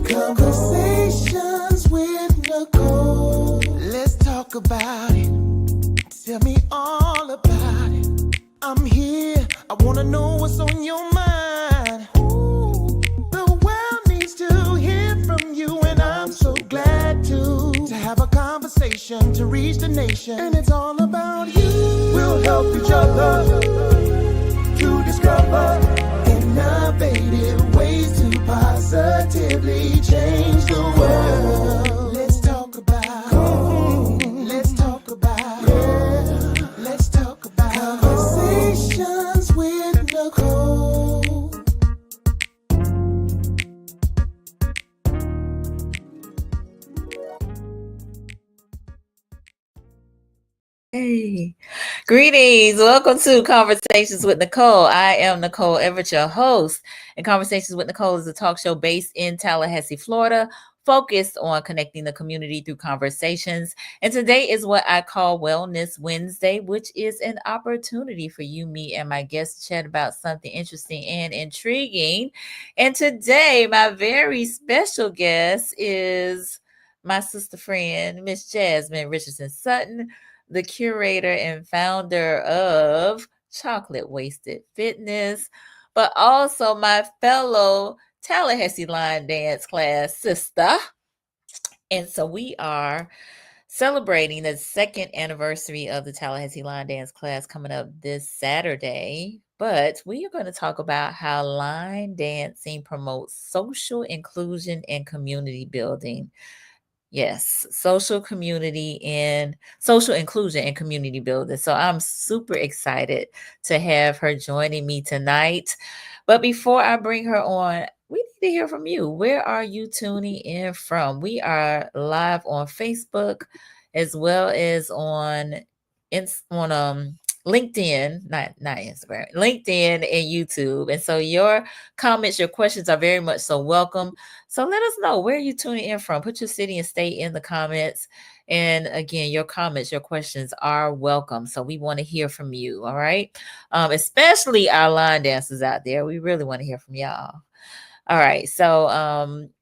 Conversations with Nicole. Let's talk about it. Tell me all about it. I'm here. I wanna know what's on your mind. Ooh, the world needs to hear from you, and I'm so glad to have a conversation to reach the nation. And it's all about you. We'll help each other to discover innovative ways to positively change the world. Let's talk about, let's talk about, let's talk about conversations with Nicole. Hey, greetings. Welcome to Conversations with Nicole. I am Nicole Everett, your host. And Conversations with Nicole is a talk show based in Tallahassee, Florida, focused on connecting the community through conversations. And today is what I call Wellness Wednesday, which is an opportunity for you, me, and my guests to chat about something interesting and intriguing. And today, my very special guest is my sister friend, Miss Jasmin Richardson-Sutton, the curator and founder of Chocolate Wasted Fitness, but also my fellow Tallahassee Line Dance Class sister. And so we are celebrating the second anniversary of the Tallahassee Line Dance Class coming up this Saturday. But we are going to talk about how line dancing promotes social inclusion and community building. Yes, social community and social inclusion and community building. So I'm super excited to have her joining me tonight. But before I bring her on, we need to hear from you. Where are you tuning in from? We are live on Facebook as well as on LinkedIn, not Instagram, LinkedIn and YouTube. And so your comments, your questions are very much so welcome. So let us know, where are you tuning in from? Put your city and state in the comments. And again, your comments, your questions are welcome. So we want to hear from you. All right. Especially our line dancers out there. We really want to hear from y'all. All right. So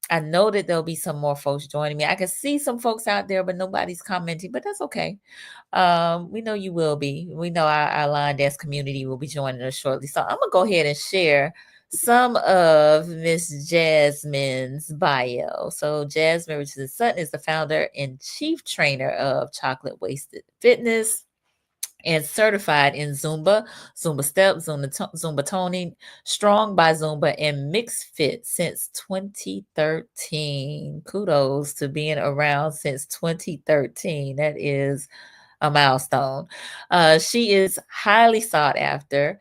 I know that there'll be some more folks joining me. I can see some folks out there, but nobody's commenting, but that's okay. We know you will be. We know our line dance community will be joining us shortly. So I'm going to go ahead and share some of Miss Jasmin's bio. So Jasmin Richardson-Sutton is the founder and chief trainer of Chocolate Wasted Fitness and certified in Zumba, Zumba Step, Zumba Toning, Strong by Zumba, and Mixed Fit since 2013. Kudos to being around since 2013. That is a milestone. She is highly sought after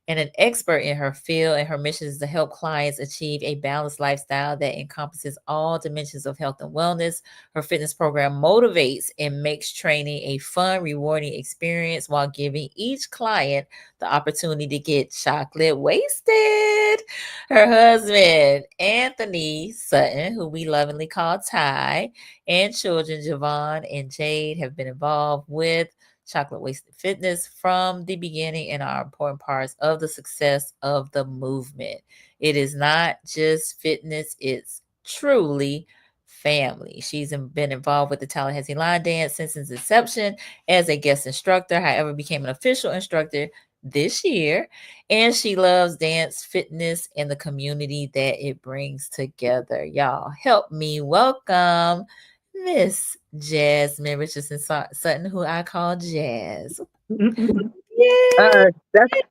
and an expert in her field, and her mission is to help clients achieve a balanced lifestyle that encompasses all dimensions of health and wellness. Her fitness program motivates and makes training a fun, rewarding experience while giving each client the opportunity to get chocolate wasted. Her husband, Anthony Sutton, who we lovingly call Ty, and children, Javon and Jade, have been involved with Chocolate Wasted Fitness from the beginning and are important parts of the success of the movement. It is not just fitness, it's truly family. She's been involved with the Tallahassee Line Dance since its inception as a guest instructor, however, became an official instructor this year. And she loves dance, fitness, and the community that it brings together. Y'all, help me welcome Miss Jasmin Richardson-Sutton, who I call Jazz. Yeah.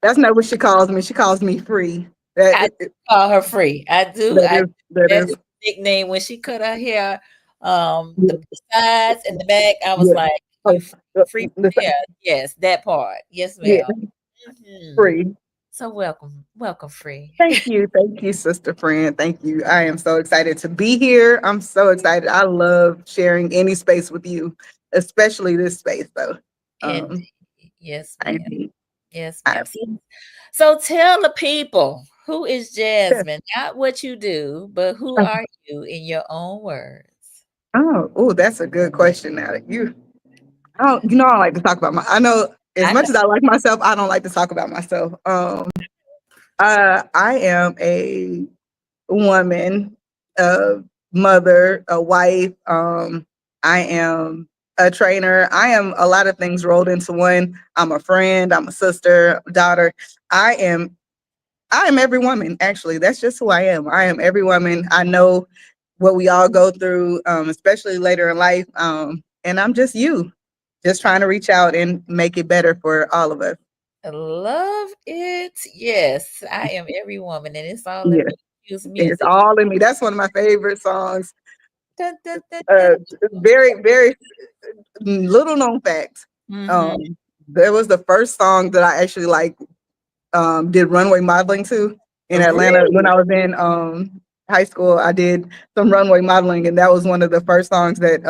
That's not what she calls me. She calls me Free. I call her Free. I do. That That's a nickname. When she cut her hair, the sides and the back, I was like, Free. Yeah, yes, that part. Yes, ma'am. Yeah. Free. So welcome, Free. Thank you, sister friend. Thank you. I am so excited to be here. I'm so excited. I love sharing any space with you, especially this space, though. Yes, ma'am. Yes, ma'am. So tell the people, who is Jasmin? Not what you do, but who are you in your own words? Oh, that's a good question. Now I like to talk about I know as much as I like myself, I don't like to talk about myself. I am a woman of mother, a wife. I am a trainer. I am a lot of things rolled into one. I'm a friend. I'm a sister, daughter. I am I am every woman, actually. That's just who I am. I am every woman. I know what we all go through, especially later in life. And I'm just you, just trying to reach out and make it better for all of us. I love it. Yes, I am every woman, and it's all in Yeah, me. Use it's music. all in me. That's one of my favorite songs. Dun, dun, dun, dun. Very, very little known fact. Mhm. Um, that was the first song that I actually like did runway modeling to in Atlanta when Really? I was in high school. I did some runway modeling, and that was one of the first songs that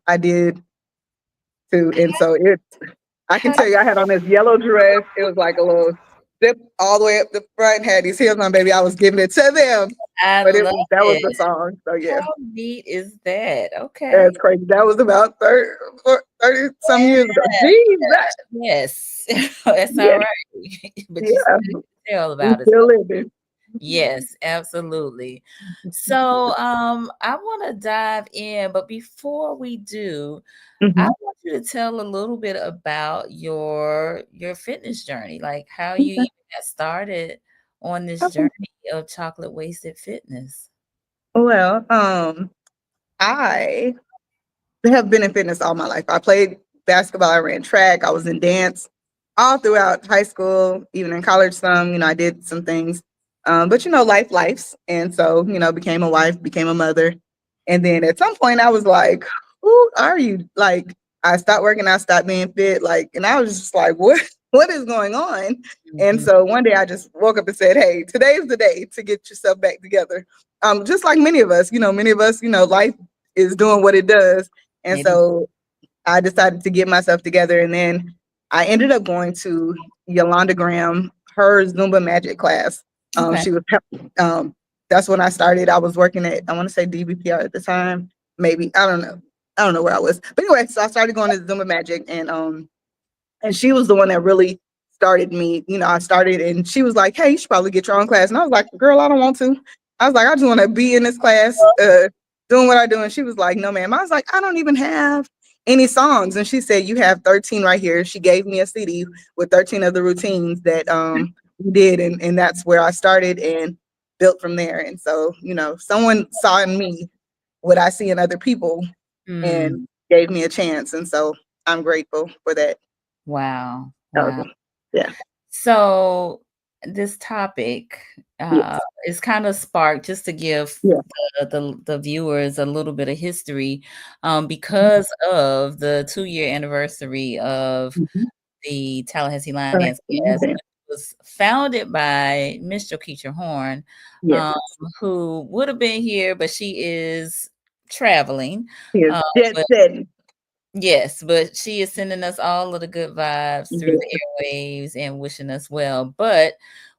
I did too. And so I can How tell you, I had on this yellow dress. It was like a little zip all the way up the front. Had these heels on, baby. I was giving it to them, I but love that was the it. song. So yeah, How neat is that? that's Okay. crazy. That was about 30 some years ago. Jesus, Yes. That's all yeah, right. But you yeah. still tell We about it. still living. Yes, absolutely. So, I want to dive in, but before we do, I Mhm. want you to tell a little bit about your fitness journey, like how you even got started on this Okay. journey of chocolate wasted fitness. Well, I have been in fitness all my life. I played basketball, I ran track, I was in dance all throughout high school, even in college some, I did some things. But life's. And so, became a wife, became a mother. And then at some point I was like, who are you? Like I stopped working, I stopped being fit, and I was just like, what what is going on? And Mhm. so one day I just woke up and said, hey, today's the day to get yourself back together. Just like many of us, life is doing what it does. And It is. so I decided to get myself together. And then I ended up going to Yolanda Graham, her Zumba magic class. Okay. She was, that's when I started. I was working at, I want to say DBPR at the time, maybe. I don't know. I don't know where I was. But anyway, so I started going to Zumba magic, and she was the one that really started me. I started and she was like, hey, you should probably get your own class. And I was like, girl, I don't want to. I was like, I just want to be in this class, doing what I do. And she was like, no, ma'am. I was like, I don't even have any songs. And she said, you have 13 right here. She gave me a CD with 13 of the routines that we did. And that's where I started and built from there. And so, someone saw in me what I see in other people Mm, and gave me a chance. And so I'm grateful for that. wow. Oh, Wow. yeah. So this topic Yes. is kind of sparked just to give Yeah. the viewers a little bit of history because of the 2-year anniversary of Mhm. the Tallahassee Line Correct. Dance Class, which was founded by Miss Jokeisha Horn, Yes. um, who would have been here, but she is traveling. Yes. Uh, Jet but setting. yes, but she is sending us all of the good vibes through the Yeah. airwaves and wishing us well. But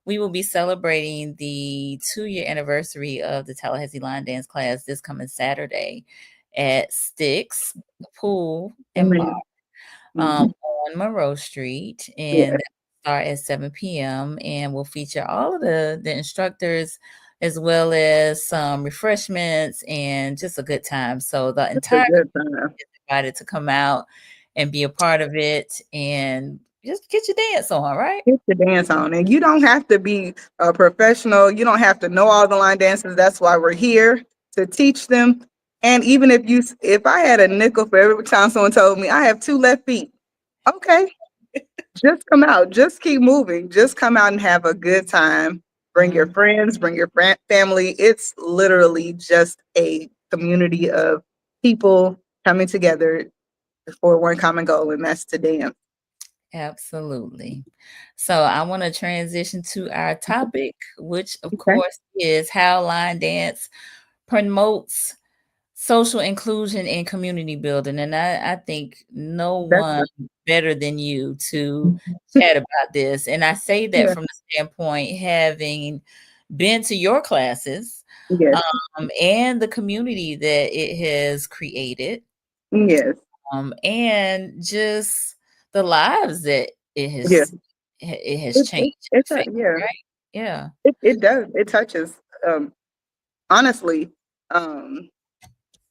we will be celebrating the 2-year anniversary of the Tallahassee Line Dance Class this coming Saturday at Stix Pool and Bar Amen. um, Mhm. on Monroe Street, Yeah. and that will start at 7 p.m. and will feature all of the instructors as well as some refreshments and just a good time. So the It's a entire good time. is invited to come out and be a part of it and just get your dance on, right? Get to dance on. And you don't have to be a professional. You don't have to know all the line dances. That's why we're here to teach them. And even if I had a nickel for every time someone told me I have two left feet, okay, just come out. Just keep moving. Just come out and have a good time. Bring your Mm, friends, bring your family. It's literally just a community of people coming together for one common goal, and that's to dance. absolutely. So I want to transition to our topic, which of Okay, course is how line dance promotes social inclusion and community building. And I think no that's one the, better than you to chat about this. And I say that yeah, from the standpoint having been to your classes yes, and the community that it has created, yes, and just the lives that yeah. it has changed and affected, Yeah, right? Yeah. it does. It touches. Honestly, um,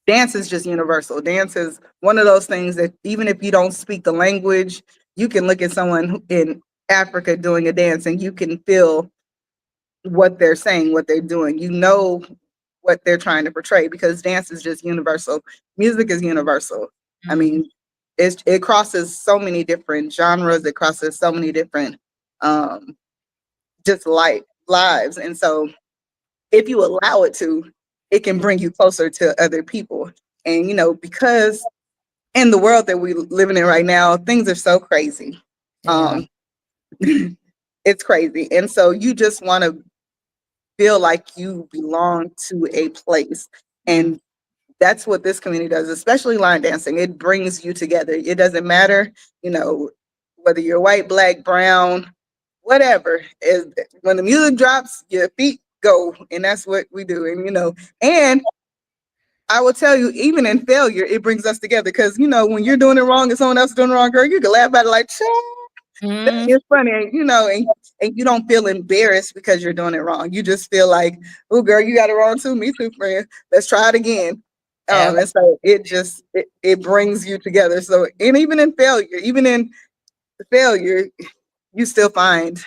dance is just universal. Dance is one of those things that even if you don't speak the language, you can look at someone in Africa doing a dance and you can feel what they're saying, what they're doing. You know what they're trying to portray because dance is just universal. Music is universal. I Mhm. mean, it crosses so many different genres. It crosses so many different um, just lives. And so if you allow it to, it can bring you closer to other people. And because in the world that we're living in right now, things are so crazy. Yeah. Um, it's crazy. And so you just want to feel like you belong to a place. Mm. And that's what this community does, especially line dancing. It brings you together. It doesn't matter, you know, whether you're white, black, brown, whatever. Is when the music drops, your feet go, and that's what we do. And I will tell you, even in failure, it brings us together because when you're doing it wrong and someone else is doing it wrong, girl, you can laugh about it like, Mhm. it's funny, and you don't feel embarrassed because you're doing it wrong. You just feel like, oh, girl, you got it wrong too. Me too, friend. Let's try it again. Ab- And so it brings you together. So, and even in failure, you still find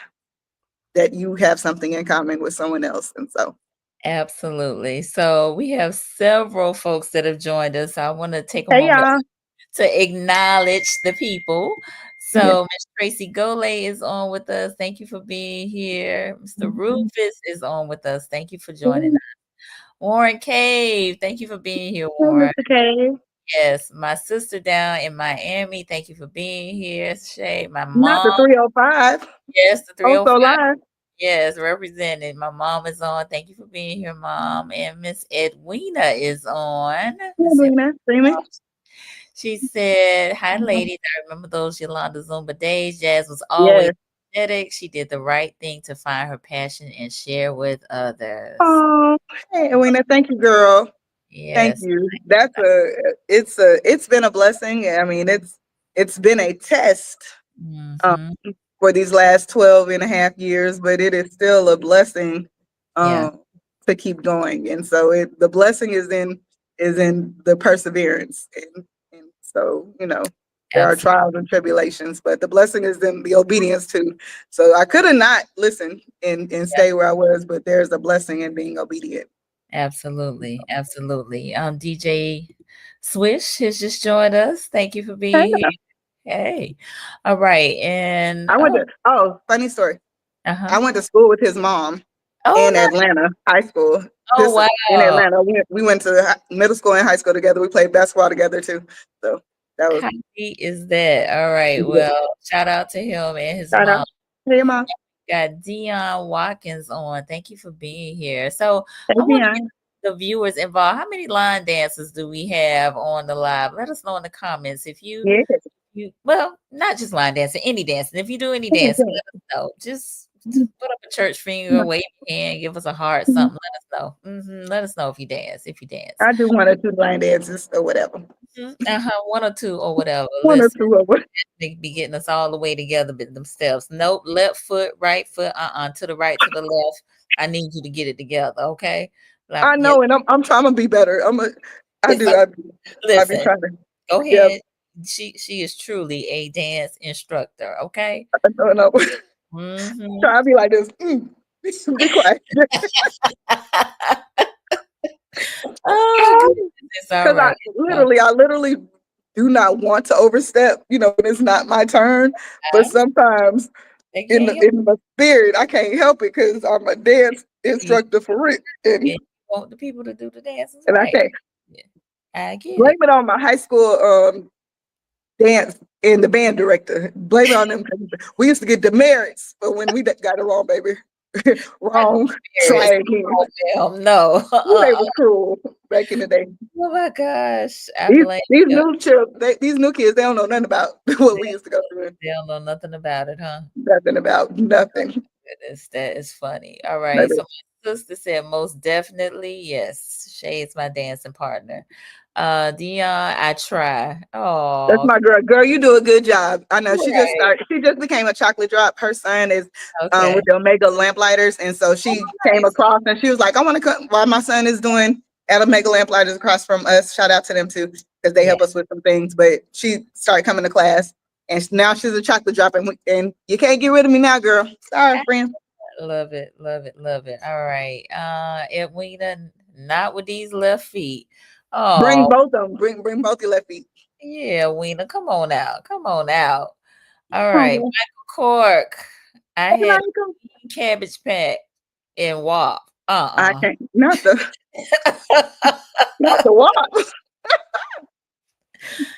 that you have something in common with someone else. And so, Absolutely. So we have several folks that have joined us. I want to take a hey, moment y'all. to acknowledge the people. Yes. So Miss Tracy Gole is on with us. Thank you for being here. Mr. Rufus is on with us. Thank you for joining us. Warren Cave, thank you for being here, Warren. Mr. K. Yes, my sister down in Miami, thank you for being here. Shay, my Not the mom, 305. yes, the Also 305. live. Yes, represented. My mom is on. Thank you for being here, Mom. And Miss Edwina is on. Miss Sabrina, Edwina, streaming. she said, "Hi, ladies. I remember those Yolanda Zumba days. Jazz was always Yes. energetic. She did the right thing to find her passion and share with others." Oh, hey, Edwina, thank you, girl. Thank Yes. you. It's been a blessing. I mean, it's been a test um, Mm-hmm. for these last 12 and a half years, but it is still a blessing Yeah. to keep going. And so the blessing is in the perseverance. And so, there are Absolutely. trials and tribulations, but the blessing is in the obedience too. So I could have not listened and stay where I was, but there's a blessing in being obedient. Absolutely. Absolutely. DJ Swish has just joined us. Thank you for Hey, being here. Hey. All right. And funny story. uh-huh. I went to school with his mom Oh, in no. Atlanta, high school. Oh, This in wow. Atlanta. We went to middle school and high school together. We played basketball together too. So that was How neat is that? All right. good. Well, shout out to him and his Shout out. mom. Hey, mom. Got Dion Watkins on. Thank you for being here. So Hey, I want to get Dion. the viewers involved. How many line dances do we have on the live? Let us know in the comments if Yeah. well, not just line dancing, any dancing. If you do any dancing, let us know. Just put up a church finger, wave your hand, give us a heart, something. Let us know. Let us know if you dance. If you dance, I do one or two line dances or whatever. one or two or whatever. One or Listen, two of them. they be getting us all the way together, but them steps. Nope, left foot, right foot, to the right, to the left. I need you to get it together, okay? Like, I yeah, know, and I'm trying to be better. I it's do. like, I be listen, trying to. go Yeah. ahead. She is truly a dance instructor, okay? I don't know. Mm-hmm. Try to be like this. Be quiet. Oh, goodness. It's all Because right. I literally do not want to overstep, when it's not my turn. But I'm sometimes they in can't the help in my spirit, I can't help it because I'm a dance you. instructor for real, Yeah, you want the people to do the dances and I right. can't Yeah, I get blame it. it on my high school dance and the band director. Blame it on them. 'Cause we used to get demerits, but when we got it wrong, baby, Not wrong. Try embarrassed. again. Oh, hell no. Ooh, they were cruel back in the day. Oh my gosh. I These blame these you. new children, these new kids, they don't know nothing about what we used to go through. They don't know nothing about it, huh? Nothing about nothing. Goodness, that is funny. All right. Baby. So my sister said most definitely yes. Shay is my dancing partner. Dion, I try. That's Oh, my girl. Girl, you do a good job. I know she just right. started. She just became a chocolate drop. Her son is Okay. with the Omega Lamplighters, and so Oh, she came nice. across and she was like, "I want to come." While my son is doing at Omega Lamplight is across from us. Shout out to them too, because they Yeah. help us with some things. But she started coming to class, and now she's a chocolate drop, and you can't get rid of me now, girl. Sorry, friend. Love it, love it, love it. All right. Edwina, not with these left feet. Bring Oh, both of them. Bring both your left feet. yeah, Weena, come on out. Come on out. All right. Oh, Michael Cork. I hey, had Michael. cabbage patch and wop. I Uh-uh. can't. Not the walk.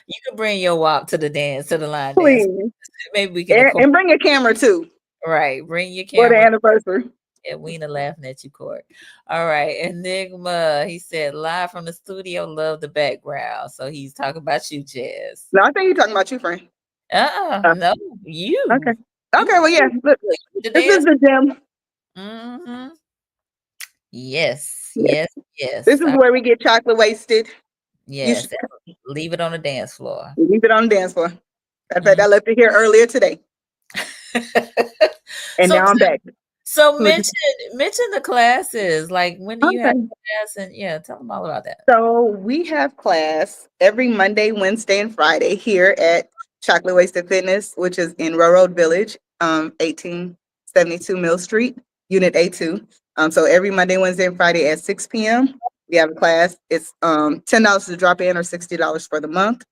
You can bring your wop to the dance, to the line dance. Please, Maybe we can and bring your camera too right. Bring your for the camera. anniversary. Edwina laughing at you, Court. All right. Enigma. He said live from the studio, love the background. So he's talking about you, Jazz. No, I think you're talking about you, friend. No, you. Okay. You Okay. Well, yeah. Look, the this is dance. the gym. Mm-hmm. Yes, Yes. yes, yes. This is where we get chocolate wasted. You Yes. should Leave it on the dance floor. leave it on the dance floor. In fact, Mhm. I left it here earlier today, and so now I'm back. mention the classes. Like when do you have Okay. class? And yeah, tell them all about that. So we have class every Monday, Wednesday, and Friday here at Chocolate Wasted Fitness, which is in Railroad Village, 1872 Mill Street, Unit A2. So every Monday, Wednesday, and Friday at 6 p.m. we have a class. It's $10 to drop in or $60 for the month.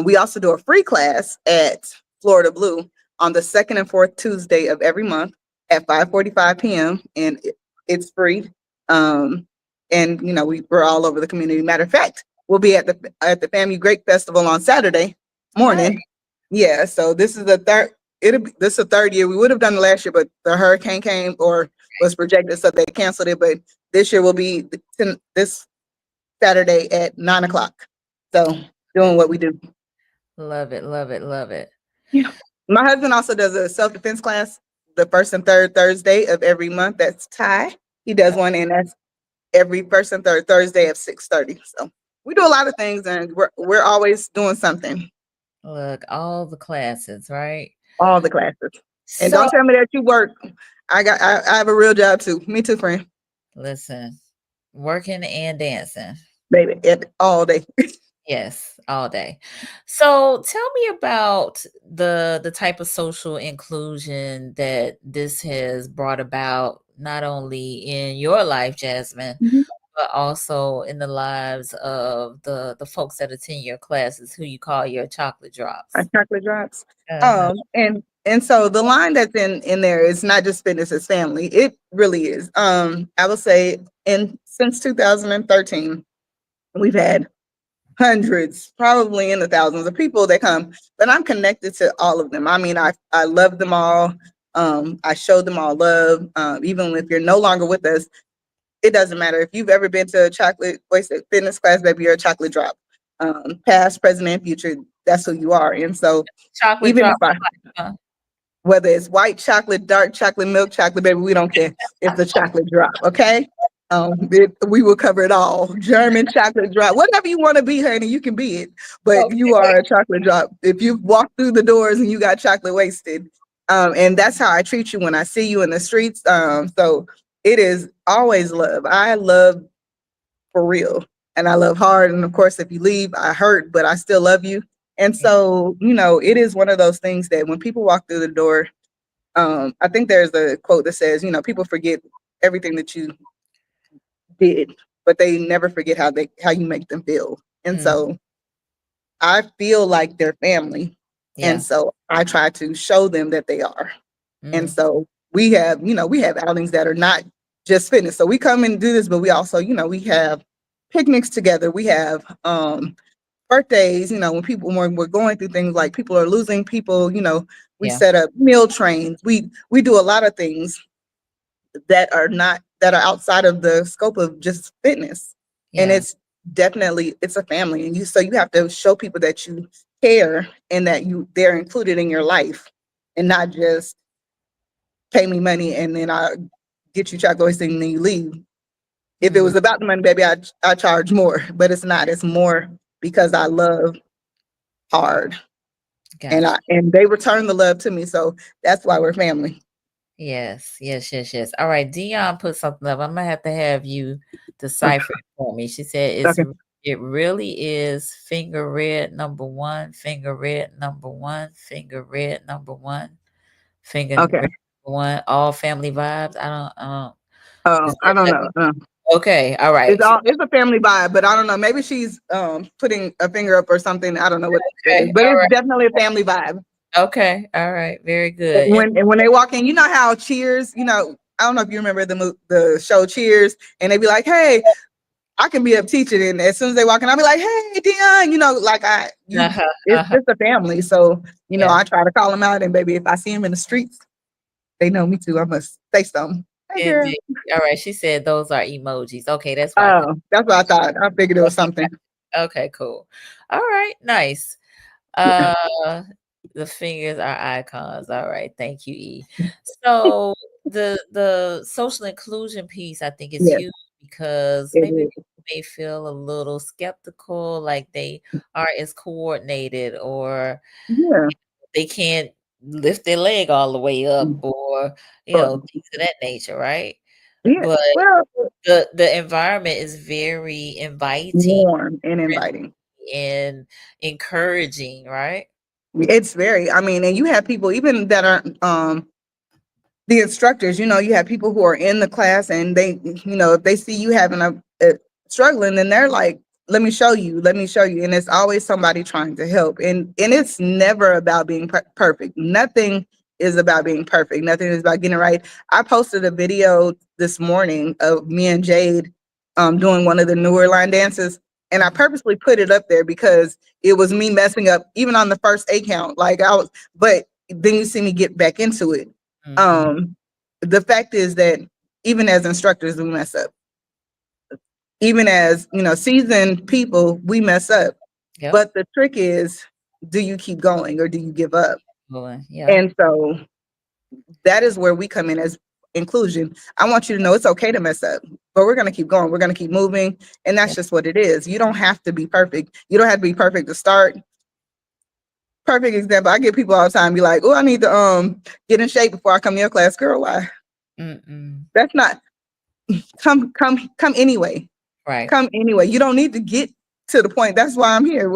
We also do a free class at Florida Blue on the second and fourth Tuesday of every month at 5:45 p.m. and it's free. And we're all over the community. Matter of fact, we'll be at the FAMU Grape Festival on Saturday morning. Nice. Yeah, so this is this is the third year. We would have done it last year, but the hurricane came or was projected, so they canceled it. But this year will be this Saturday at 9 o'clock. So doing what we do. Love it, love it, love it. Yeah. My husband also does a self-defense class the first and third Thursday of every month. That's Ty. He does one, and that's every first and third Thursday at 6:30. So we do a lot of things, and we're always doing something. Look, all the classes, right? All the classes. And So don't tell me that you work. I have a real job too. Me too, friend. listen, working and dancing. Baby, all day. Yes, all day. So tell me about the type of social inclusion that this has brought about, not only in your life, Jasmine, Mhm. but also in the lives of the folks that attend your classes, who you call your chocolate drops. Our chocolate drops. Uh-huh. And so the line that's in there is not just fitness, it's family. It really is. I would say since 2013, we've had hundreds, probably in the thousands of people that come, but I'm connected to all of them. I mean, I love them all. I show them all love. Even if you're no longer with us, it doesn't matter. If you've ever been to a chocolate wasted fitness class, baby, you're a chocolate drop. Past, present, and future, that's who you are. And so Chocolate even drop. if whether it's white chocolate, dark chocolate, milk chocolate, baby, we don't care. It's a chocolate drop, okay? We will cover it all. German chocolate drop, whatever you want to be, honey, you can be it. But you are a chocolate drop. If you walk through the doors and you got chocolate wasted, and that's how I treat you when I see you in the streets. So it is always love. I love for real, and I love hard. And of course, if you leave, I hurt, but I still love you. And so, it is one of those things that when people walk through the door, I think there's a quote that says, people forget everything that you did, but they never forget how you make them feel. And so I feel like they're family. Yeah. And so I try to show them that they are. And so we have outings that are not just fitness. So we come and do this, but we also, we have picnics together. We have birthdays, when we're going through things like people are losing people, we set up meal trains. We do a lot of things that are outside of the scope of just fitness. Yeah. And it's a family. And so you have to show people that you care and that they're included in your life, and not just pay me money and then I get you chocolate wasting and then you leave. If it was about the money, baby, I charge more, but it's not. It's more because I love hard. Gotcha. And they return the love to me. So that's why we're family. Yes, yes, yes, yes. All right, Dion put something up. I'm gonna have to have you decipher it for me. She said Okay. it really is finger red number one, finger red number one, finger red number one, finger red Okay. number one, all family vibes. I don't Oh, is I that don't like know. okay, all right. It's a family vibe, but I don't know. Maybe she's putting a finger up or something. I don't know what that is, Okay, but all it's right. definitely a family vibe. Okay, all right, very good. And when they walk in, you know how Cheers, I don't know if you remember the show Cheers, and they be like, "Hey, I can be up teaching," and as soon as they walk in, I'll be like, "Hey, Dion," like Uh-huh, it's uh-huh. just a family. So Yeah, I try to call them out, and baby, if I see them in the streets, they know me too. I must say something. Hey, girl. indeed. All right, she said those are emojis. Okay, that's why I couldn't. Oh, that's what I thought. I figured it was Okay, something. okay, cool. All right, nice. Uh, the fingers are icons. All right, thank you, E. So the social inclusion piece, I think, is Yes, huge because it maybe is. people may feel a little skeptical, like they aren't as coordinated, or Yeah. they can't lift their leg all the way up, Mm. or But, things of that nature, right? yeah. But Well, the environment is very inviting warm and inviting. and encouraging, right? It's very, I mean, and you have people even that are the instructors, you have people who are in the class and they, if they see you having a struggling, then they're like, let me show you. And it's always somebody trying to help. And it's never about being perfect. Nothing is about being perfect. Nothing is about getting it right. I posted a video this morning of me and Jade doing one of the newer line dances. And I purposely put it up there because it was me messing up even on the first A count. But then you see me get back into it. Mhm. The fact is that even as instructors, we mess up. Even as, seasoned people, we mess up. Yep. But the trick is, do you keep going or do you give up? Well, yeah. And so that is where we come in as inclusion. I want you to know it's okay to mess up, but we're going to keep going. We're going to keep moving. And that's Yeah. just what it is. You don't have to be perfect. You don't have to be perfect to start. Perfect example. I get people all the time be like, "Oh, I need to get in shape before I come to your class." Girl, why? Mm-mm. That's not come anyway. Right. Come anyway. You don't need to get to the point. That's why I'm here.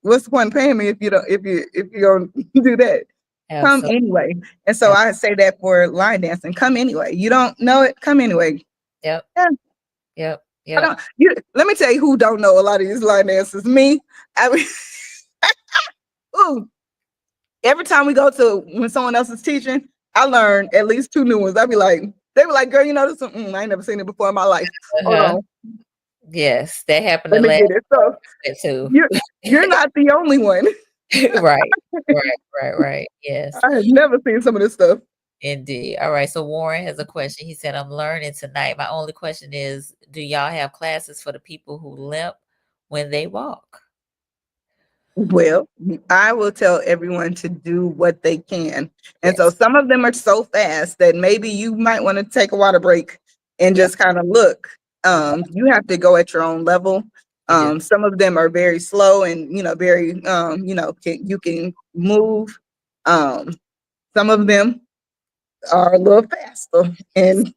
What's the point of paying me if you don't if you don't do that? Come Absolutely. anyway. And so I say that for line dancing. Come anyway. You don't know it. Come anyway. Yep. Yeah. Yep. I Yep. don't. Let me tell you who don't know a lot of these line dancers. Me. I mean, ooh. Every time we go to when someone else is teaching, I learn at least two new ones. They be like, "Girl, you know this one? I ain't never seen it before in my life." Hold Uh-huh. on, Yes, that happened let to me last get it. So year too. you're not the only one. Right. Right. Right. Right. Yes. I have never seen some of this stuff. Indeed. All right. So Warren has a question. He said, "I'm learning tonight. My only question is, do y'all have classes for the people who limp when they walk?" Well, I will tell everyone to do what they can. And so Yes. some of them are so fast that maybe you might want to take a water break and Yep. just kind of look. Yeah. You have to go at your own level. You do. Some of them are very slow and, very, you can move. Um, some of them are a little faster Yes.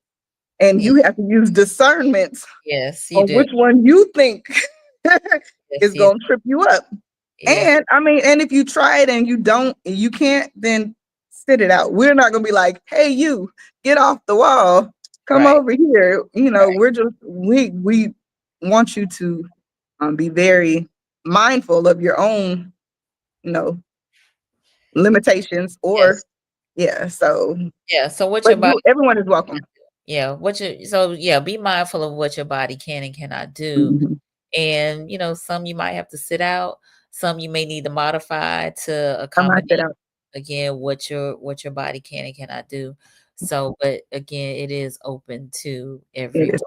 and Yeah. you have to use discernment Yes, you on do. which one you think is Yes, you going to trip you up. yes. And I mean, and if you try it and you can't, then sit it out. We're not gonna be like, "Hey, you get off the wall, come Right. over here." Right. We want you to be very mindful of your own, you know, limitations or Yes. yeah. So, Yeah. So what but your body everyone is welcome. yeah, be mindful of what your body can and cannot do. Mhm. And some you might have to sit out, some you may need to modify to I might sit accommodate out. again what your body can and cannot do. So, but again, it is open to It everyone.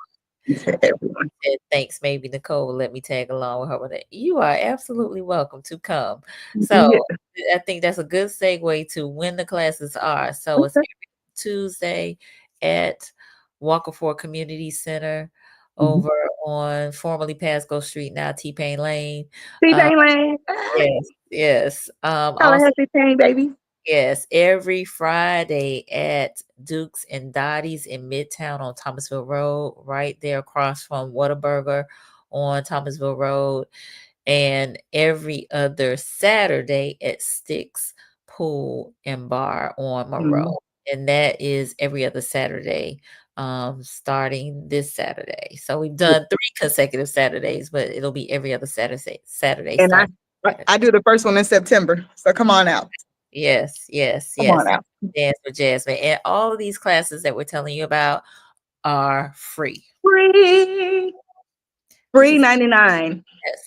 is to everyone. Said, thanks. Maybe Nicole will let me tag along with her with it. You are absolutely welcome to come. So Yeah. I think that's a good segue to when the classes are. So it's Okay. every Tuesday at Walker Ford Community Center Mhm. over on formerly Pasco Street, now T-Pain Lane. See, Uh, Lane, yes, yes. Also, Tallahassee Pain, baby. Yes, every Friday at Duke's and Dottie's in Midtown on Thomasville Road, right there across from Whataburger on Thomasville Road, and every other Saturday at Stix Pool and Bar on Mhm. Monroe. And that is every other Saturday, starting this Saturday. So we've Yeah. done 3 consecutive Saturdays, but it'll be every other Saturday And starting Saturday. I do the first one in September. So come on out. Yes, yes, Come on yes. out. Dance with Jasmine. And all of these classes that we're telling you about are free. Free. Which Free is 99.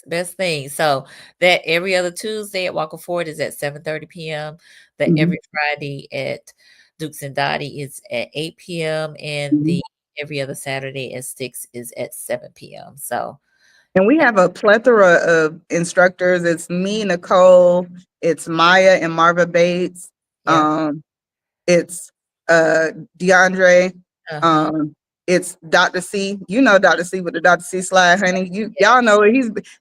best thing. So that every other Tuesday at Walker Ford is at 7:30 p.m. That Mhm. every Friday at Dukes and Dottie is at 8 p.m. And Mhm. the every other Saturday at Sticks is at 7 p.m. So And we have a plethora of instructors. It's me, Nicole, it's Maya and Marva Bates. yeah. It's DeAndre. Uh-huh. Um, it's Dr. C. You know Dr. C with the Dr. C slide, honey. Yeah. Y'all know it.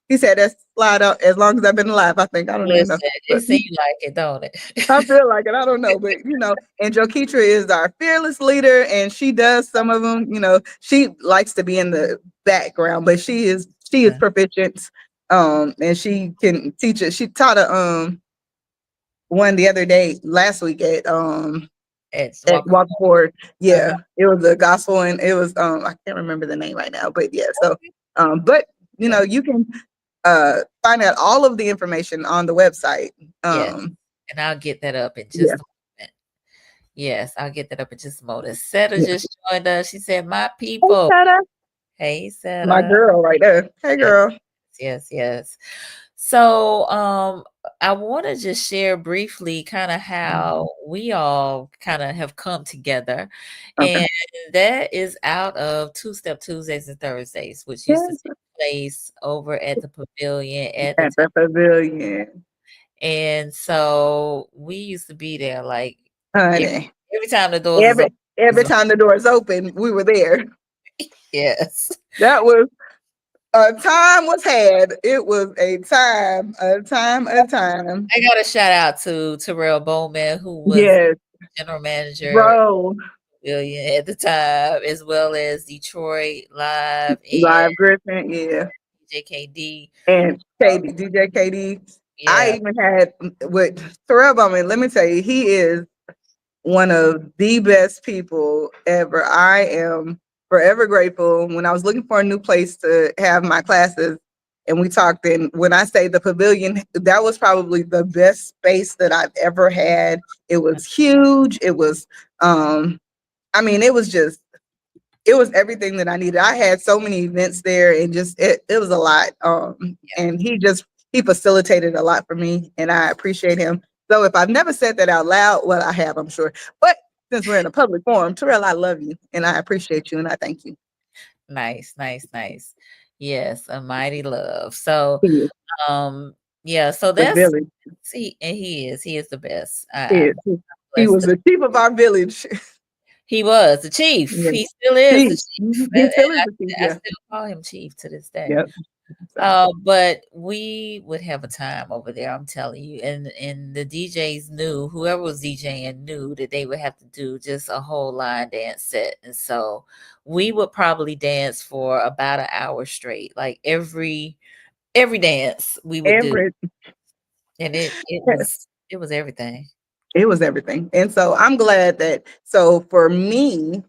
He's had that slide out as long as I've been alive, I think. I don't even know. Listen, it But seems like it, don't it? I feel like it. I don't know. But and Joketra is our fearless leader, and she does some of them. She likes to be in the background, but she is proficient. And she can teach it. She taught a one the other day last week It's at Walker. Walkport. Uh-huh. Yeah, it was a gospel, and it was I can't remember the name right now, but yeah. So but Yeah. you can find out all of the information on the website. Yes. And I'll get that up in Yeah, just a moment. Yes, I'll get that up in just a moment. Seta yeah. just joined us. She said, "My Hey, people." Seta, Hey, my Seta. girl right there. Hey, Yes, girl. yes, yes. So, I want to just share briefly kind of how we all kind of have come together, Okay. and that is out of Two-Step Tuesdays and Thursdays, which used to Yes, take place over at the pavilion at the at the pavilion, and so we used to be there like every, honey. every time the doors is Every open. every time the doors open, we were there. Yes. That was a time was had. It was a time, a time, a time. I got a shout out to Terrell Bowman, who was Yes, general manager bro. Billion at the time, as well as Detroit Live and Live Griffin, yeah. JKD. And DJ KD. I Yeah, even had with Terrell Bowman, let me tell you, he is one of the best people ever. I am forever grateful. When I was looking for a new place to have my classes, and we talked, and when I say the pavilion, that was probably the best space that I've ever had. It was huge. It was, it was just, it was everything that I needed. I had so many events there, and just it was a lot. yeah, And he facilitated a lot for me, and I appreciate him. So if I've never said that out loud, well, I have, I'm sure. But since we're in a public forum, Terrell, I love you, and I appreciate you, and I thank you. nice, nice, nice. Yes, a mighty love. So, He is um, yeah, so the that's village. and he is the best. He I'm is. He blessed was to the chief of our village. he was the chief. Yeah. He still is the Chief. chief, He and still is the chief. I Yeah. still call him chief to this day. Yep. So, But we would have a time over there, I'm telling you. And the DJs knew, whoever was DJing knew that they would have to do just a whole line dance set. And so we would probably dance for about an hour straight, like every dance we would do. every And it was everything. it was everything. And so I'm glad that for me,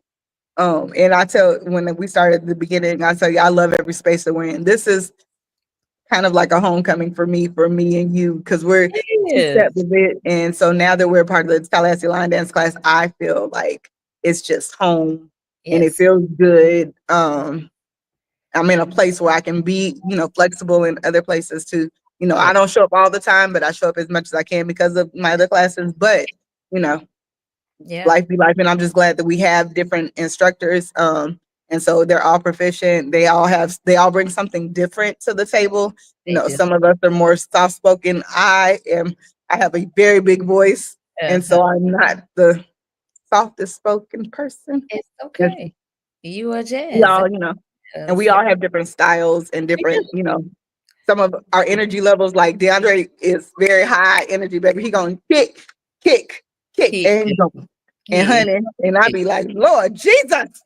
and I tell when we started at the beginning, I tell you I love every space that we're in. This is kind of like a homecoming for me and you, because we're two It steps is. of it. And so now that we're part of the Tallahassee Line Dance Class, I feel like it's just home, and it Yes. feels good. I'm in a place where I can be, flexible in other places too. Yeah. I don't show up all the time, but I show up as much as I can because of my other classes. But, you know, Yeah. life be life. And I'm just glad that we have different instructors. And so they're all proficient. They all bring something different to the table. They do. Some of us are more soft spoken. I have a very big voice. And Uh-huh. so I'm not the softest spoken person. It's It's- okay. You are We jazz. all, and we So all have different styles and we do. different, some of our energy levels. Like DeAndre is very high energy, baby. He gonna kick kick, He, and go. And he honey, and I be like, Lord Jesus,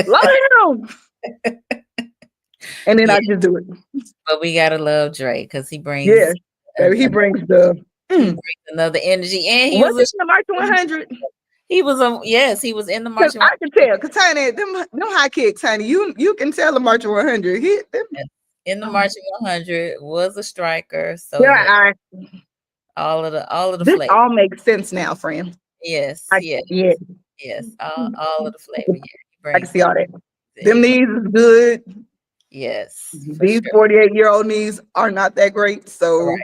love him. And then yeah, I just do it. but we gotta love Dre because he brings Yeah, baby, he brings the. he brings another energy, and he Was was it in the March 100? he was a yes, he was in the Cause marching I can tell, cause honey, them high kicks, honey, you can tell the March 100. He, them, in the oh. marching 100 was a striker, so Yeah, yeah, all of the this flavor. all makes sense now, friend. Yes, Yeah, yes, all of the flavor. Yeah, he I can brings see all that. it. Them knees is good. Yes, for These sure. 48-year-old knees are not that great, so Right.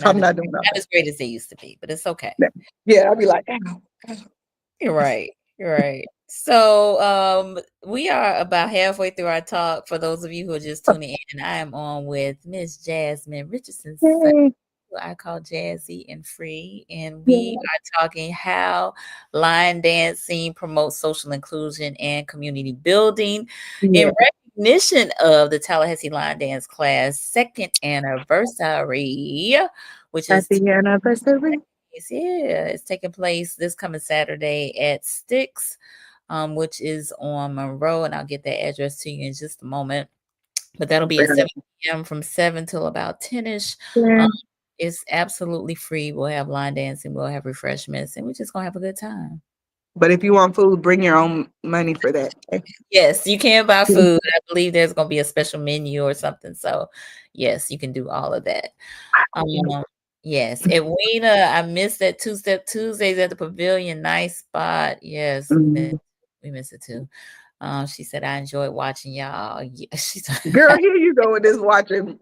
I'm not doing Not as great as they used to be, but it's okay. that. Yeah, I'll be like, ow. You're right. You're right. So we are about halfway through our talk. For those of you who are just tuning in, I am on with Miss Jasmin Richardson-Sutton, Yay. who I call Jazzy and Free, and we Yeah. are talking how line dancing promotes social inclusion and community building Yeah. in recognition of the Tallahassee Line Dance Class second anniversary, which is Happy anniversary. yeah, it's taking place this coming Saturday at Stix, which is on Monroe, and I'll get that address to you in just a moment. But that'll be at 7 p.m. from 7 till about 10ish. Yeah. It's absolutely free. We'll have line dancing, we'll have refreshments, and we're just gonna have a good time. But if you want food, bring your own money for that. Okay? Yes, you can buy food. I believe there's gonna be a special menu or something. So yes, you can do all of that. Yes, Edwina, I missed that two-step Tuesdays at the Pavilion. Nice spot. Yes, we miss it too. She said I enjoyed watching y'all. Yeah, she's Girl, here you go with this watching.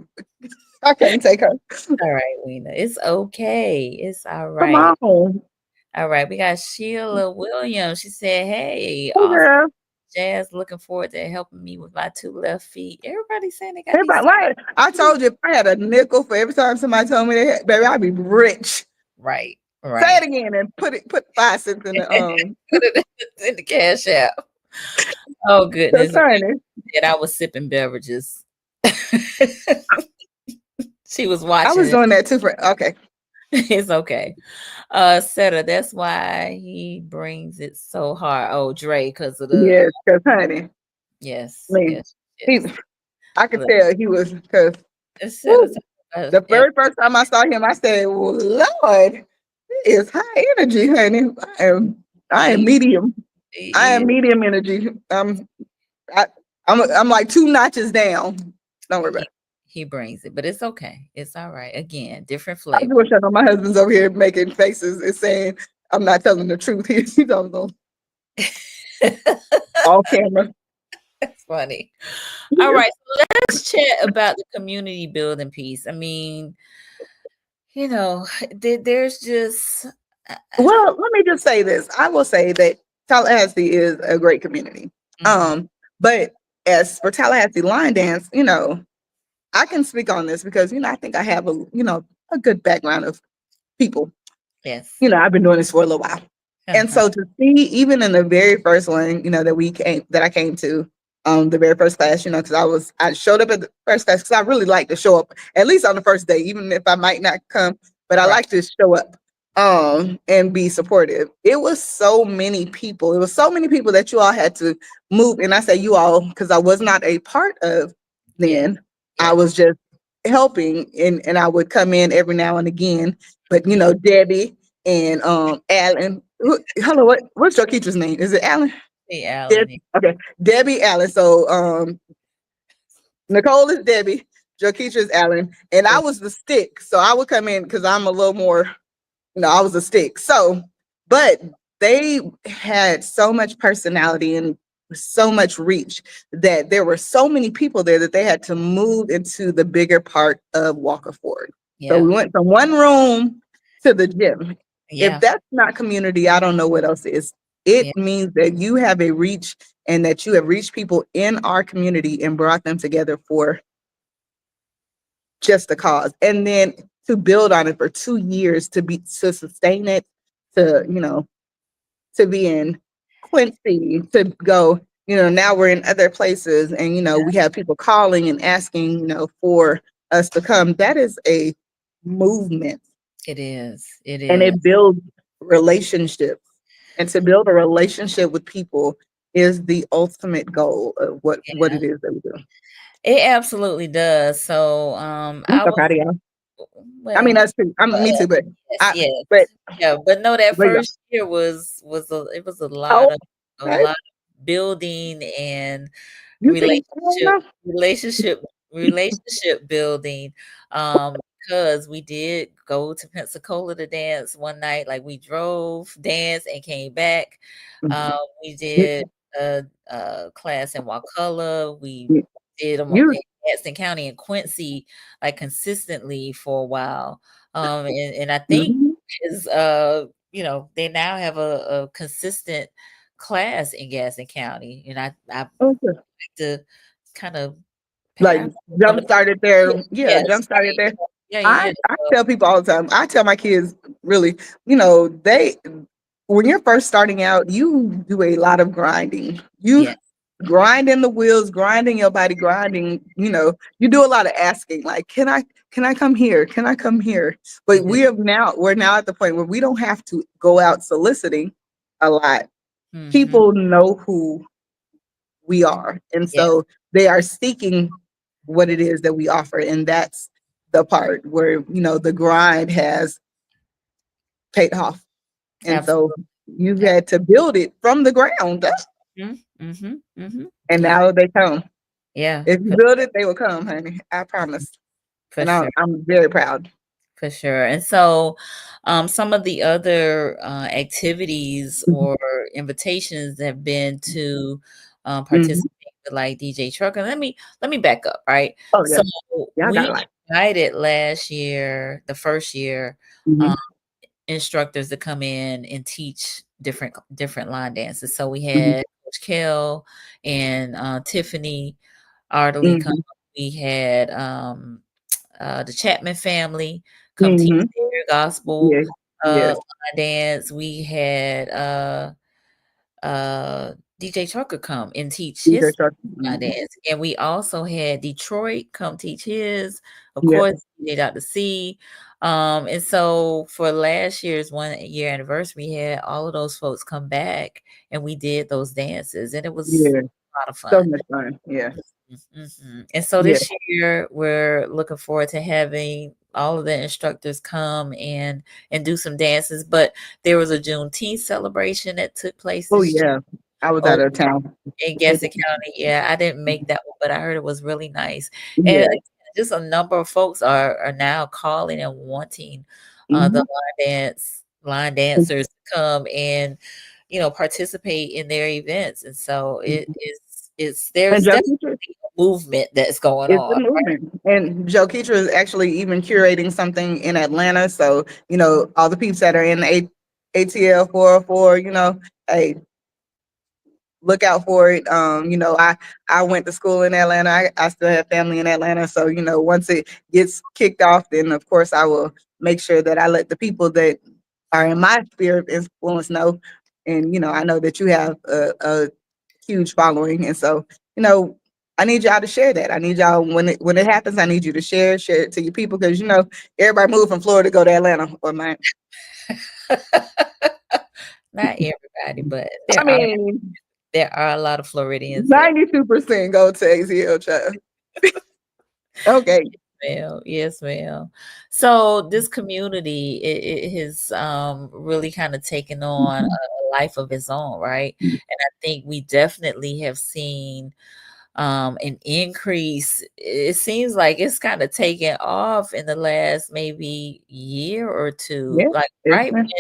I can't take her. all right, Weena. It's okay. It's all Come right. on. All right. We got Sheila Williams. She said, hey, Hey, awesome. girl. Jazz, looking forward to helping me with my two left feet. Everybody's saying they got Everybody, why? I told you if I had a nickel for every time somebody told me that, baby, I'd be rich. Right. Say it again and put 5 cents in the Put it in the cash app. Oh goodness. And I was sipping beverages. She was watching. I was doing that too okay. It's okay. Seta, that's why he brings it so hard. Oh, Dre, because of the yes, because honey. Yes. I could tell he was because the very first time I saw him, I said, well, Lord, he is high energy, honey. I am medium. I am medium energy. I'm like 2 notches down. Don't worry about it. He brings it, but it's okay. It's all right. Again, different I flavor. wish I know my husband's over here making faces and saying I'm not telling the truth. He's on all camera. That's funny. All right, so let's chat about the community building piece. I mean, you know, there's just well, let me just say this. I will say that Tallahassee is a great community. But as for Tallahassee Line Dance, you know, I can speak on this because, you know, I think I have a good background of people. Yes. You know, I've been doing this for a little while. And so to see, even in the very first one, you know, that I came to, the very first class, you know, because I showed up at the first class because I really like to show up at least on the first day, even if I might not come, but I like to show up and be supportive. It was so many people. It was so many people that you all had to move. And I say you all because I was not a part of then. I was just helping and I would come in every now and again. But you know, Debbie and Alan. Hello, what's your teacher's name? Is it Alan? Hey, Alan. Okay, Debbie, Alan. So Nicole is Debbie, Jokeisha is Alan, and I was the stick. So I would come in because I'm a little more, you know, I was a stick. So, but they had so much personality and so much reach that there were so many people there that they had to move into the bigger part of Walker Ford. So we went from one room to the gym. If that's not community, I don't know what else is. It means that you have a reach and that you have reached people in our community and brought them together for just a cause. And then to build on it for 2 years, to sustain it, to, you know, to be in Quincy, to go, you know, now we're in other places and, you know, we have people calling and asking, you know, for us to come. That is a movement. It is. It and is. it builds relationships. And to build a relationship with people is the ultimate goal of what Yeah. it is that we do. It absolutely does. So I'm I so was proud of y'all. I mean, well, us too. Me uh, too, but yes, I, yes. but, Yeah, but no, that but yeah. first year was it was Oh, a okay. lot of building and You think? I don't relationship know. relationship relationship building. Because we did go to Pensacola to dance one night. Like we drove, danced, and came back. We did a class in Wakulla. We did them You, in Gadsden County and Quincy, like consistently for a while. And I think mhm. is they now have a consistent class in Gadsden County, and I like Okay. to kind of Like pass on jump the started yeah, there. Yeah, yes, jump started right, there. yeah, yeah, yeah. I So, tell people all the time. I tell my kids really, they when you're first starting out, you do a lot of grinding. You yeah, grinding the wheels, grinding your body, grinding, you do a lot of asking, like, can I come here? Can I come here? But mhm, we're now at the point where we don't have to go out soliciting a lot. mhm, People know who we are. And yeah, so they are seeking what it is that we offer. And that's the part where, the grind has paid off. And so absolutely, you've had to build it from the ground up, mhm, mhm, mhm. and now they come. Yeah, If you build it, they will come, honey. I promise. for And sure. I'm very proud. For sure. And so, some of the other activities Mhm. or invitations have been to Mhm. participate with like DJ Truck. And let me back up, right? Oh, yeah. So Yeah, I got we a lot. invited last year, the first year, um, Mhm. instructors to come in and teach different line dances. So we Mhm. had Coach Kell and Tiffany Artley come. Mhm. We had the Chapman family come teach Mhm. their gospel Yeah. Yes. line dance. We had uh, DJ Trucker come and teach These are his short. line Mhm. dance, and we also had Detroit come teach his. Of Yeah. course, DJ Dr. C. And so for last year's 1 year anniversary, we had all of those folks come back, and we did those dances, and it was Yeah. a lot of So fun. much fun. Yeah. Mhm. And so Yeah. this year we're looking forward to having all of the instructors come and do some dances. But there was a Juneteenth celebration that took place Oh, this yeah. I was out over of town. in Gaston County. Yeah, I didn't make that one, but I heard it was really nice. And Yeah. just a number of folks are now calling and wanting the Mhm. line dancers to come and participate in their events. And so it's And there's Joe definitely Keetra a movement that's going is the on. movement. And Joe Keetra is actually even curating something in Atlanta. So, all the peeps that are in ATL 404, hey, look out for it. I went to school in Atlanta. I still have family in Atlanta. So, once it gets kicked off, then of course I will make sure that I let the people that are in my sphere of influence know. And, I know that you have a huge following. And so, I need y'all to share that. I need y'all when it happens, I need you to share it to your people because everybody moved from Florida to go to Atlanta or my Not everybody, but I mean there are a lot of Floridians there. 92% go to ACL child. Okay. Ma'am. Yes, ma'am. So this community, it has really kind of taken on a life of its own, right? And I think we definitely have seen an increase. It seems like it's kind of taken off in the last maybe year or two, Yeah. like It's right when been,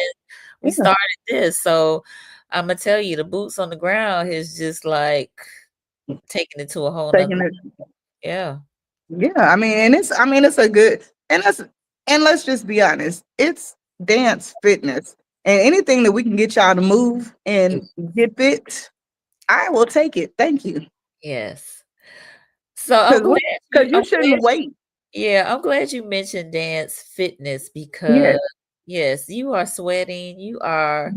we yeah, started this. So I'm gonna tell you, the boots on the ground has just like taken it to a whole nother. taking it. Yeah. Yeah. I mean, it's a good, and let's just be honest, it's dance fitness. And anything that we can get y'all to move and get fit, I will take it. Thank you. Yes. So Because you I'm glad shouldn't wait. yeah, I'm glad you mentioned dance fitness because Yes. yes, you are sweating, you are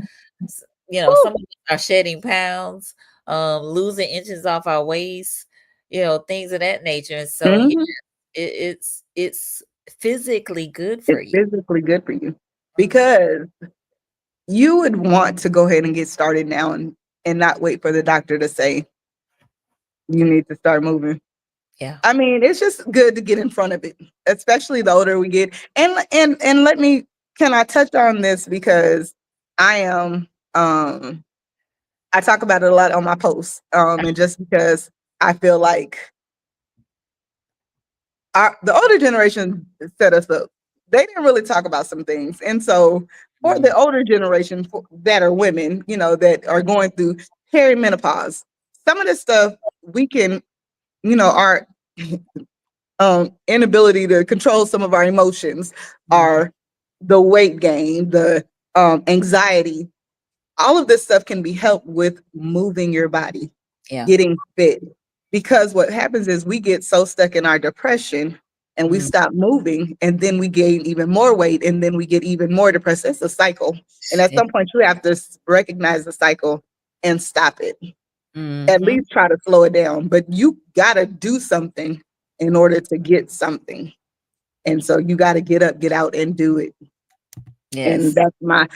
some Woo. of us are shedding pounds, losing inches off our waist, things of that nature. And so yeah, Mhm. it's physically good for It's you. physically good for you because you would want to go ahead and get started now and not wait for the doctor to say you need to start moving. Yeah. I mean, it's just good to get in front of it, especially the older we get. And let me can I touch on this because I am I talk about it a lot on my posts. And just because I feel like the older generation set us up. They didn't really talk about some things. And so for the older generation that are women, that are going through perimenopause, some of this stuff we can, our inability to control some of our emotions, Mhm. our the weight gain, the anxiety, all of this stuff can be helped with moving your body, Yeah. getting fit. Because what happens is we get so stuck in our depression and we Mm. stop moving, and then we gain even more weight, and then we get even more depressed. It's a cycle. And at some point, you have to recognize the cycle and stop it. At Mm-hmm. least try to slow it down. But you got to do something in order to get something. And so you got to get up, get out, and do it. And Yes.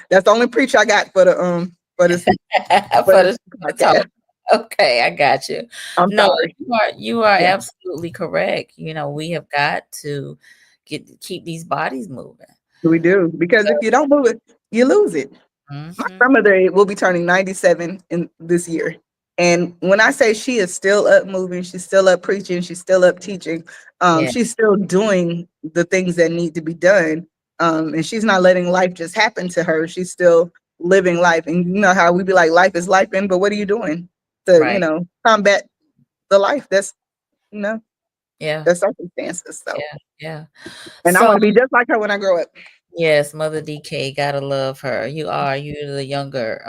that's the only preach I got for this For the talk. podcast. Okay, I got you. I'm No, sorry. you are Yeah, absolutely correct. We have got to keep these bodies moving. we do. Because So, if you don't move it, you lose it. My mhm. grandmother will be turning 97 in this year. And when I say she is still up moving, she's still up preaching, she's still up teaching, Yeah, she's still doing the things that need to be done. And she's not letting life just happen to her. She's still living life. And you know how we be like, life is life, but what are you doing to, right. combat the life that's, you know, Yeah, the circumstances. So, yeah, yeah. and I So want to be just like her when I grow up. yes, Mother DK, gotta love her. You're the younger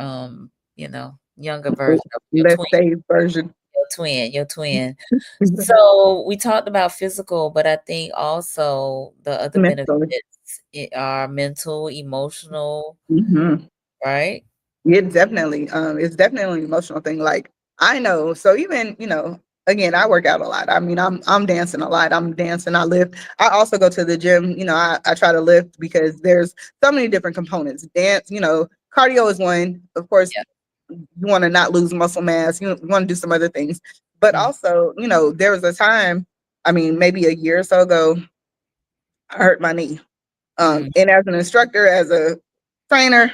version of your Let's twin, say version your twin. So we talked about physical, but I think also the other mentally. benefits are mental, emotional, Mhm. right? It's definitely an emotional thing. Like I know, so even, again, I work out a lot. I mean, I'm dancing a lot. I'm dancing, I lift. I also go to the gym, I try to lift because there's so many different components. Dance, cardio is one. Of course, Yeah. you want to not lose muscle mass, you want to do some other things. But Mm, also, there was a time, I mean, maybe a year or so ago, I hurt my knee. mm. And as an instructor, as a trainer,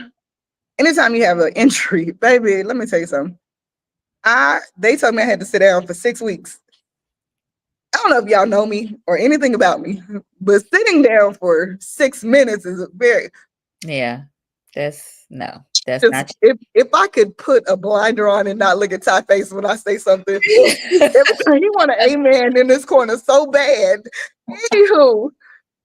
anytime you have an injury, baby, let me tell you something. They told me I had to sit down for 6 weeks. I don't know if y'all know me or anything about me, but sitting down for 6 minutes is a very Yeah. That's just not if I could put a blinder on and not look at Ty face when I say something, you. every time he want an amen in this corner so bad. Anywho,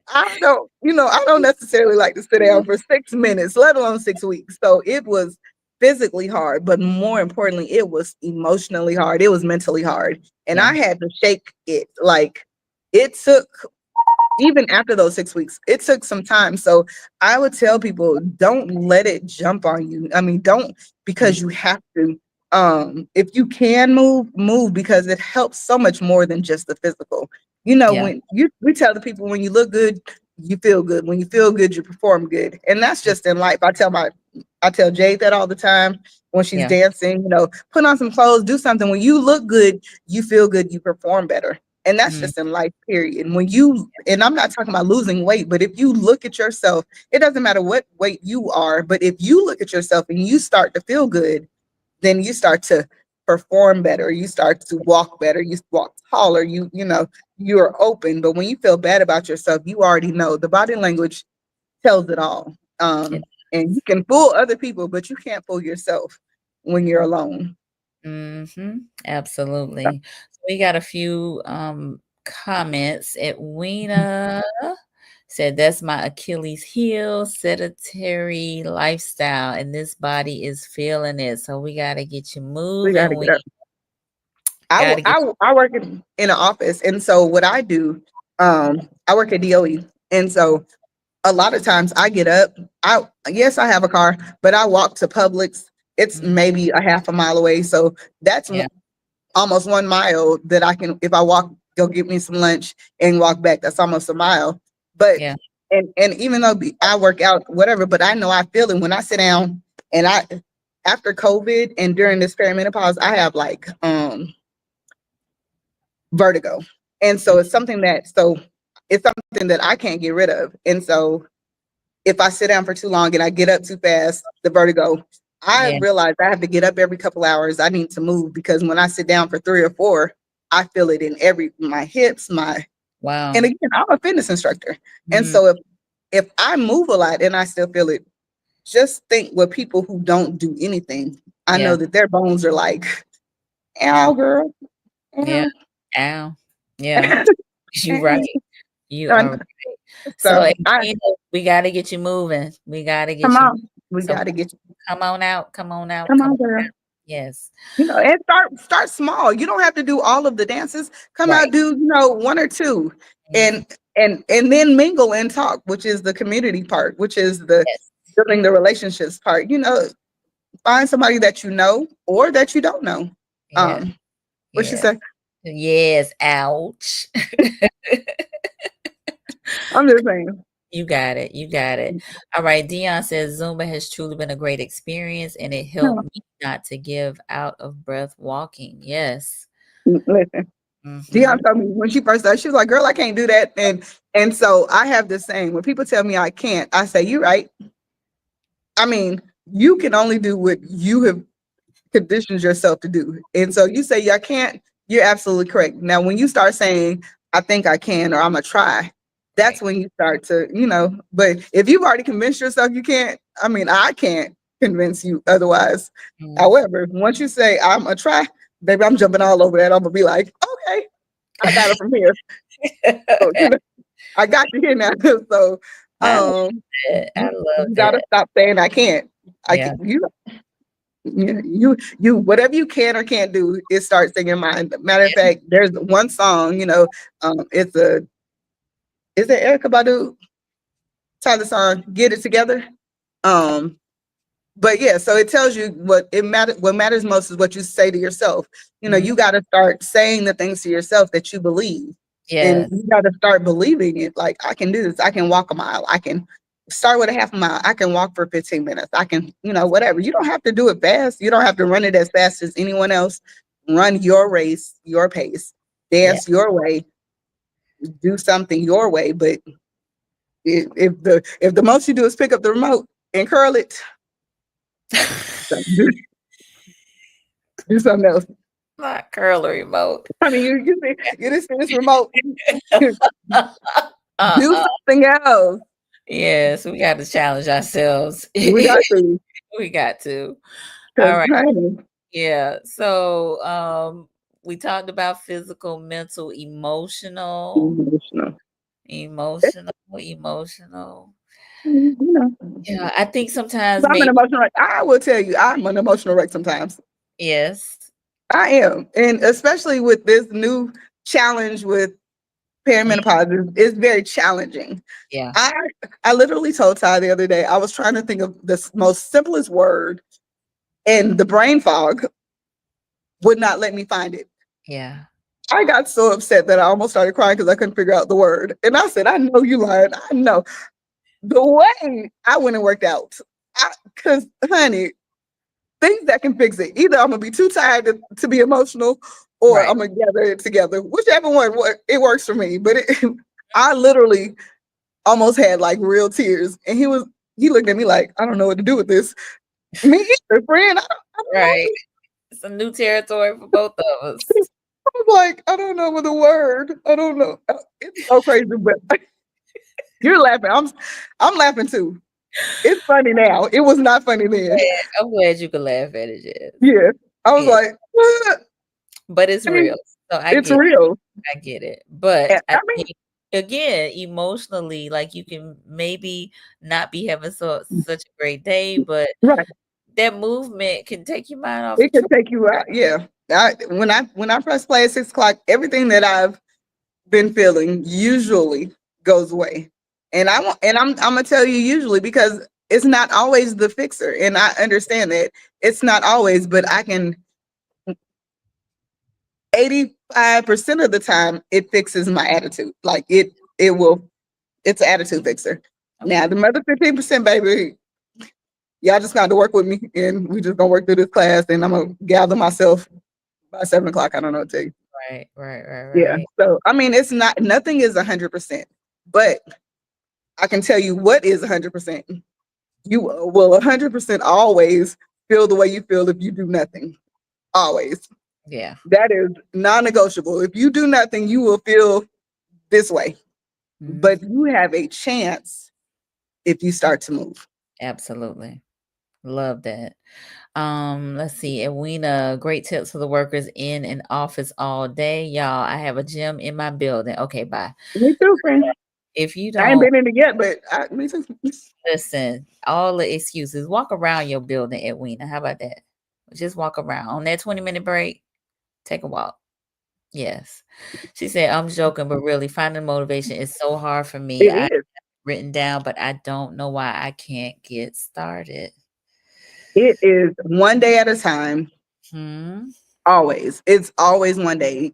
I don't necessarily like to sit down for 6 minutes, let alone 6 weeks. So it was physically hard, but more importantly, it was emotionally hard. It was mentally hard. And Yeah. I had to shake it. Like it took, even after those 6 weeks, it took some time. So I would tell people, don't let it jump on you. I mean, don't Mm, because you have to. If you can move because it helps so much more than just the physical. yeah. When we tell the people when you look good, you feel good. When you feel good, you perform good. And that's Mm, just in life. I tell Jade that all the time when she's yeah. dancing, put on some clothes, do something. When you look good, you feel good, you perform better. And that's Mm, just in life, period. And I'm not talking about losing weight, but if you look at yourself, it doesn't matter what weight you are, but if you look at yourself and you start to feel good, then you start to perform better. You start to walk better. You walk taller. You're open. But when you feel bad about yourself, you already know the body language tells it all. it And you can fool other people, but you can't fool yourself when you're alone. Absolutely. So we got a few comments. Edwina said that's my Achilles heel, sedentary lifestyle, and this body is feeling it. So we gotta get you We got to moving. get We up. gotta get I work in an office, and so what I do, I work at DOE, and so a lot of times I get up. Yes, I have a car, but I walk to Publix. It's you. maybe a half a mile away, so that's Yeah. almost 1 mile that I can, if I walk, go get me some lunch and walk back. That's almost a mile. But Yeah. and even though I work out, whatever, but I know I feel it when I sit down and after COVID and during this perimenopause, I have like vertigo. And so it's something that I can't get rid of. And so if I sit down for too long and I get up too fast, the vertigo, I Yeah. realize I have to get up every couple hours. I need to move because when I sit down for 3 or 4, I feel it in my hips, Wow. and again, I'm a fitness instructor. And Mhm. so if I move a lot and I still feel it, just think with people who don't do anything. I Yeah. know that their bones are like, ow, girl. Yeah. Ow. Ow. Yeah. You right. You are And right. So, so we got to get you moving. We got to come get you moving. on. We So gotta get you. come on out. Come on out. Come Come on, on girl. out. Yes. And start small. You don't have to do all of the dances. Come out, Right. do 1 or 2, Mhm. and then mingle and talk, which is the community part, which is the Yes. building the relationships part. Find somebody that you know or that you don't know. Yeah. What she Yeah. say? Yes. Ouch. I'm just saying. You got it. You got it. All right. Dion says Zumba has truly been a great experience and it helped me not to give out of breath walking. Yes. Listen, Hmm. Dion told me when she first started, she was like, "Girl, I can't do that." And so I have this saying: when people tell me I can't, I say, "You right." I mean, you can only do what you have conditions yourself to do. And so you say, "Yeah, I can't," you're absolutely correct. Now, when you start saying, "I think I can," or "I'm gonna try," that's Right. when you start to. But if you've already convinced yourself you can't, I mean, I can't convince you otherwise. Mm. However, once you say, "I'm gonna try," baby, I'm jumping all over that. I'm gonna be like, "Okay, I got it from here." So, I got you here now. So, I love it. I you love gotta it. stop saying I can't. I Yeah. can you whatever you can or can't do, it starts in your mind. Matter of fact, there's one song, is it Erica Badu? Tyler song, Get It Together. Um, but yeah, so it tells you what matters most is what you say to yourself. Mhm. You gotta start saying the things to yourself that you believe. And Yes. you gotta start believing it. Like, I can do this, I can walk a mile, I can start with a half a mile, I can walk for 15 minutes, I can, whatever. You don't have to do it fast. You don't have to run it as fast as anyone else. Run your race, your pace, Yeah. dance your way, do something your way. But if the most you do is pick up the remote and curl it, do, do something else. Not curler remote. I mean, you just see this remote. Do Uh-uh. something else. Yes, we got to challenge ourselves. We got to. We got to. All Because right. hey, Yeah. So we talked about physical, mental, emotional, emotional. emotional. You know, Yeah, I think sometimes I'm an maybe emotional wreck. I will tell you, I'm an emotional wreck sometimes. yes. I am. And especially with this new challenge with Yeah. perimenopause, it's very challenging. Yeah. I I literally told Ty the other day, I was trying to think of the most simplest word, and the brain fog would not let me find it. Yeah. I got so upset that I almost started crying because I couldn't figure out the word. And I said, "I know you lying. I know." The way I went and worked out. Because, honey, things that can fix it. Either I'm going to be too tired to be emotional, or Right. I'm going to gather it together. Whichever one, it works for me. But I literally almost had like real tears. And he looked at me like, "I don't know what to do with this." Me either, friend. I don't know. Right. Some new territory for both of us. I was like, I don't know with the word. I don't know. It's so crazy, but you're laughing. I'm laughing too. It's funny now. It was not funny then. I'm glad you could laugh at it, Jess. Yeah. I was Yeah. like, what? But it's I mean, real. So it's real. I get it. But I I mean, think again, emotionally, like you can maybe not be having such a great day, but right. that movement can take your mind off It of can take you out. Yeah. When I press play at 6 o'clock, everything that I've been feeling usually goes away. And I'm gonna tell you usually because it's not always the fixer. And I understand that it's not always, but I can 85% of the time it fixes my attitude. Like it will It's an attitude fixer. Okay. Now, the other 15%, baby, y'all just got to work with me, and we just gonna work through this class, and I'm gonna gather myself by 7 o'clock. I don't know what to tell you. Yeah. Right. So I mean, it's not nothing is 100%, but I can tell you what is 100%. You will 100% always feel the way you feel if you do nothing. Always. Yeah. That is non-negotiable. If you do nothing, you will feel this way. But Mhm. you have a chance if you start to move. Absolutely. Love that. Let's see. Edwina, great tips for the workers in an office all day. Y'all, I have a gym in my building. Okay, bye. Me too, friend. If you I ain't don't been in it yet, but me too. listen, all the excuses, walk around your building, Edwina. How about that? Just walk around. On that 20-minute break, take a walk. Yes. She said, I'm joking, but really finding motivation is so hard for me. It I is. written down, but I don't know why I can't get started. It is one day at a time. Always. It's always one day.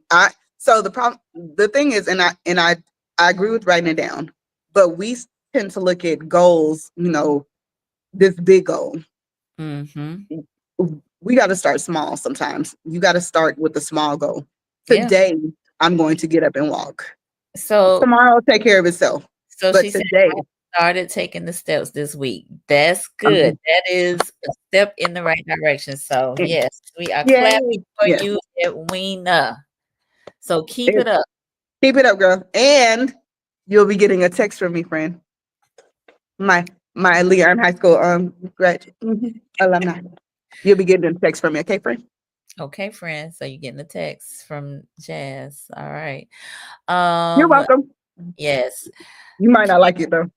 So the thing is, and I agree with writing it down, but we tend to look at goals, this big goal. We got to start small sometimes. You got to start with the small goal. Yeah. Today, I'm going to get up and walk. So Tomorrow will take care of itself. So But she said, today, I started taking the steps this week. That's good. That is a step in the right direction. So yes, we are yay. clapping for Yes. you, Edwina. So keep it up. Keep it up, girl. And you'll be getting a text from me, friend. My Leon High School graduate alumni. You'll be getting a text from me, okay, friend? Okay, friend. So you're getting a text from Jazz. All right. You're welcome. Yes. You might not like it though.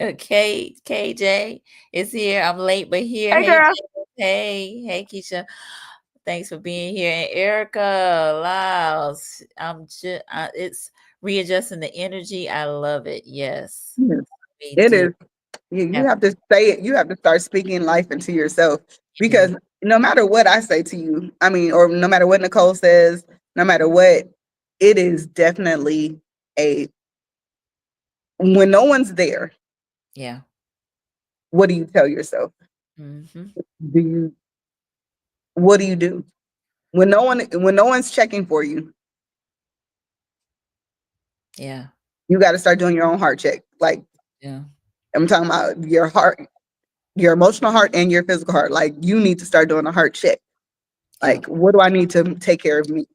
KJ is here. I'm late, but here. Hey, girl. Hey, Keisha. Thanks for being here. And Erica Lyles. It's readjusting the energy. I love it. Yes. It is. You have to say it. You have to start speaking life into yourself, because no matter what I say to you, or no matter what Nicole says, no matter what, it is definitely when no one's there. Yeah. What do you tell yourself? What do you do when no one's checking for you? Yeah. You got to start doing your own heart check. Like, yeah, I'm talking about your heart, your emotional heart and your physical heart. Like, you need to start doing a heart check. Like, what do I need to take care of me?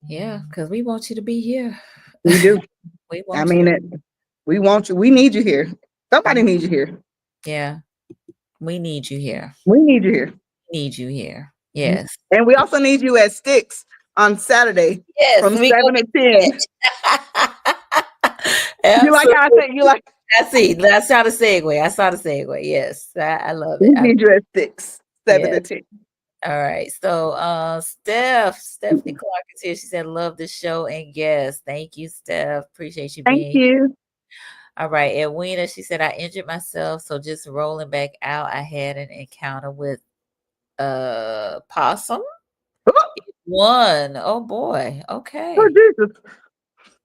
Yeah, because we want you to be here. We do. We want you. We want you. We need you here. Somebody needs you here. Yeah. We need you here. We need you here. Need you here. Yes. And we also need you at Stix on Saturday from 7 to 10. You like how I said you like? I see. I saw the segue. Yes. I love it. We need you at Stix, 7 to 10. All right. So Stephanie Clark is here. She said, love the show. And yes, thank you, Steph. Appreciate you being here. Thank you. All right. Edwina, she said, I injured myself. So just rolling back out, I had an encounter with possum. One. Oh boy. Okay. Oh, Jesus.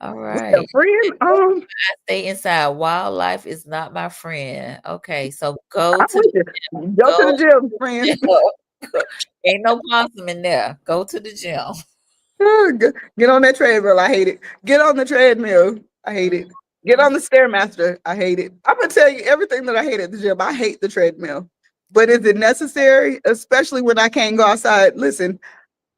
All right. Friend? I stay inside. Wildlife is not my friend. Okay, so go to the gym, friend. Ain't no possum in there. Go to the gym. Get on that treadmill. I hate it. Get on the treadmill. I hate it. Get on the Stairmaster. I hate it. I'm gonna tell you everything that I hate at the gym. I hate the treadmill. But is it necessary? Especially when I can't go outside. Listen,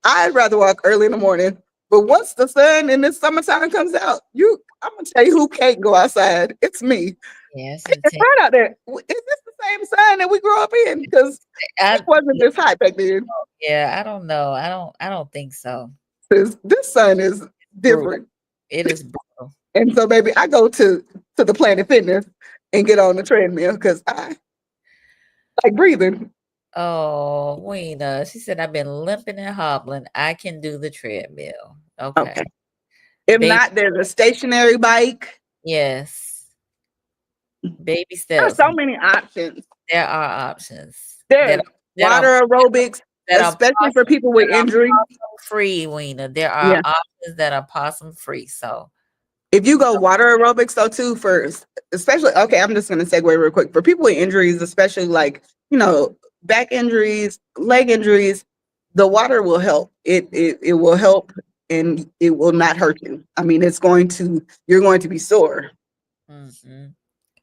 I'd rather walk early in the morning. But once the sun in the summertime comes out, I'm gonna tell you who can't go outside. It's me. Yes, it's hot out there. Is this the same sun that we grew up in? Because it wasn't this hot back then. Yeah, I don't know. I don't think so. This sun is different. It is brutal. And so, baby, I go to the Planet Fitness and get on the treadmill because I like breathing. Oh, Weena. She said, I've been limping and hobbling. I can do the treadmill. Okay. If not, there's a stationary bike. Yes. Baby steps. There's so many options. There are options. There's water aerobics, especially for people with injury. Free, Weena. There are options that are possum free. So If you go water aerobics though too, for especially, okay, I'm just gonna segue real quick for people with injuries, especially like back injuries, leg injuries. The water will help. It will help, and it will not hurt you. I mean, you're going to be sore, Mhm.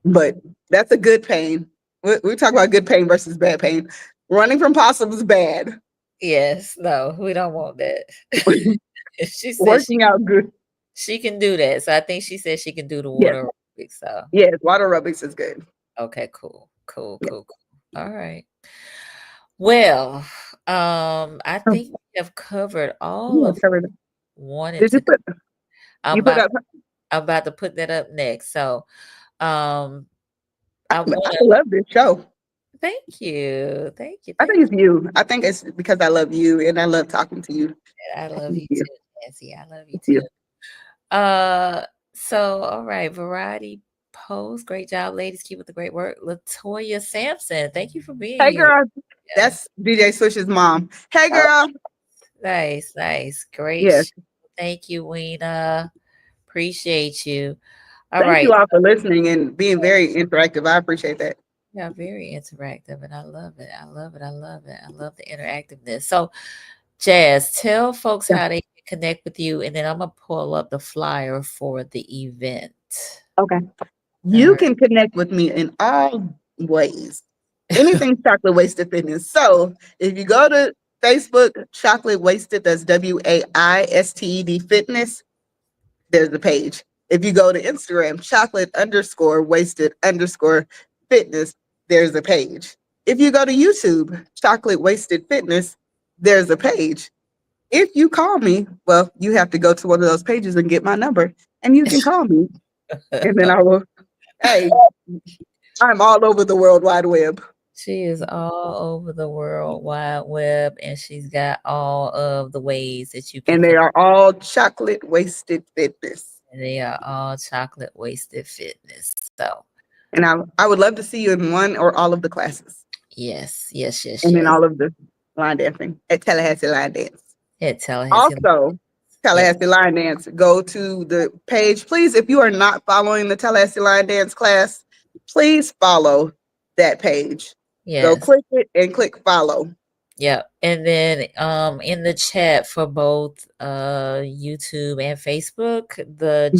but that's a good pain. We talk about good pain versus bad pain. Running from possums is bad. Yes, no, we don't want that. She said Working out good. she can do that. So I think she said she can do the Yes, water aerobics. So yes, water aerobics is good. okay, cool, cool, Yeah. cool, cool. All right. Well, I Oh, think we have covered all yeah, of covered it. wanted Did you to. put I'm you put about up? I'm about to put that up next. So, um, I I want to love this show. thank you, thank you, I thank think it's you. I think it's because I love you and I love talking to you. you. I love Thank you you. too, Nancy. I love you Thank you. too. So all right, variety post. Great job, ladies. Keep up the great work. Latoya Sampson, thank you for being Hey here. girl, Yeah. that's DJ Swish's mom. Hey Oh, girl. nice, nice. Great. Yes. Thank you, Weena. Appreciate you. All Thank right. you all for listening and being very interactive. I appreciate that. Yeah, very interactive, and I love it. I love it. I love it. I love the interactiveness. So, Jazz, tell folks Yeah. how they can connect with you, and then I'm gonna pull up the flyer for the event. Okay. All You right. can connect with me in all ways. Anything chocolate wasted fitness. So if you go to Facebook, chocolate wasted, that's WAISTED fitness, there's the page. If you go to Instagram, chocolate_wasted_fitness, there's a page. If you go to YouTube, chocolate wasted fitness, there's a page. If you call me, well, you have to go to one of those pages and get my number, and you can call me, and then I will. Hey, I'm all over the World Wide Web, She is all over the World Wide Web, and she's got all of the ways that you can and they connect. are all chocolate wasted fitness. They are all chocolate wasted fitness. So, And I would love to see you in one or all of the classes, yes, yes, yes, and in yes. all of the line dancing at Tallahassee Line Dance. At Tallahassee. Also, Yes, Tallahassee Line Dance, go to the page. Please, if you are not following the Tallahassee Line Dance class, please follow that page. Go yes. click it and click follow. Yeah, and then in the chat for both YouTube and Facebook, the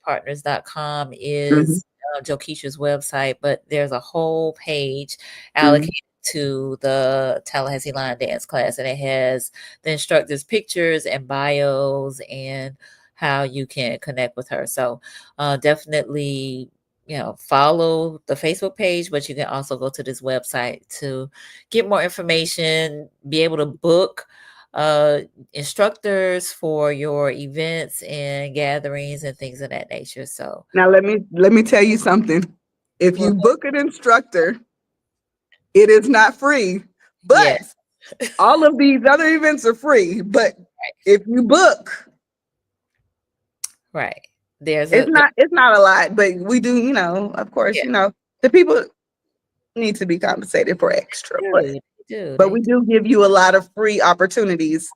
jkpartners.com Mhm. is Jokisha's website, but there's a whole page Mhm. allocated to the Tallahassee Line Dance class, and it has the instructor's pictures and bios and how you can connect with her. So definitely, follow the Facebook page, but you can also go to this website to get more information, be able to book uh instructors for your events and gatherings and things of that nature. So Now let me tell you something. If well, you book an instructor, it is not free, yeah, but all of these other events are free. But if you book, right. There's it's a not a lot. But we do, of course, yeah, the people need to be compensated for extra. But they do, but they we do. do give you a lot of free opportunities.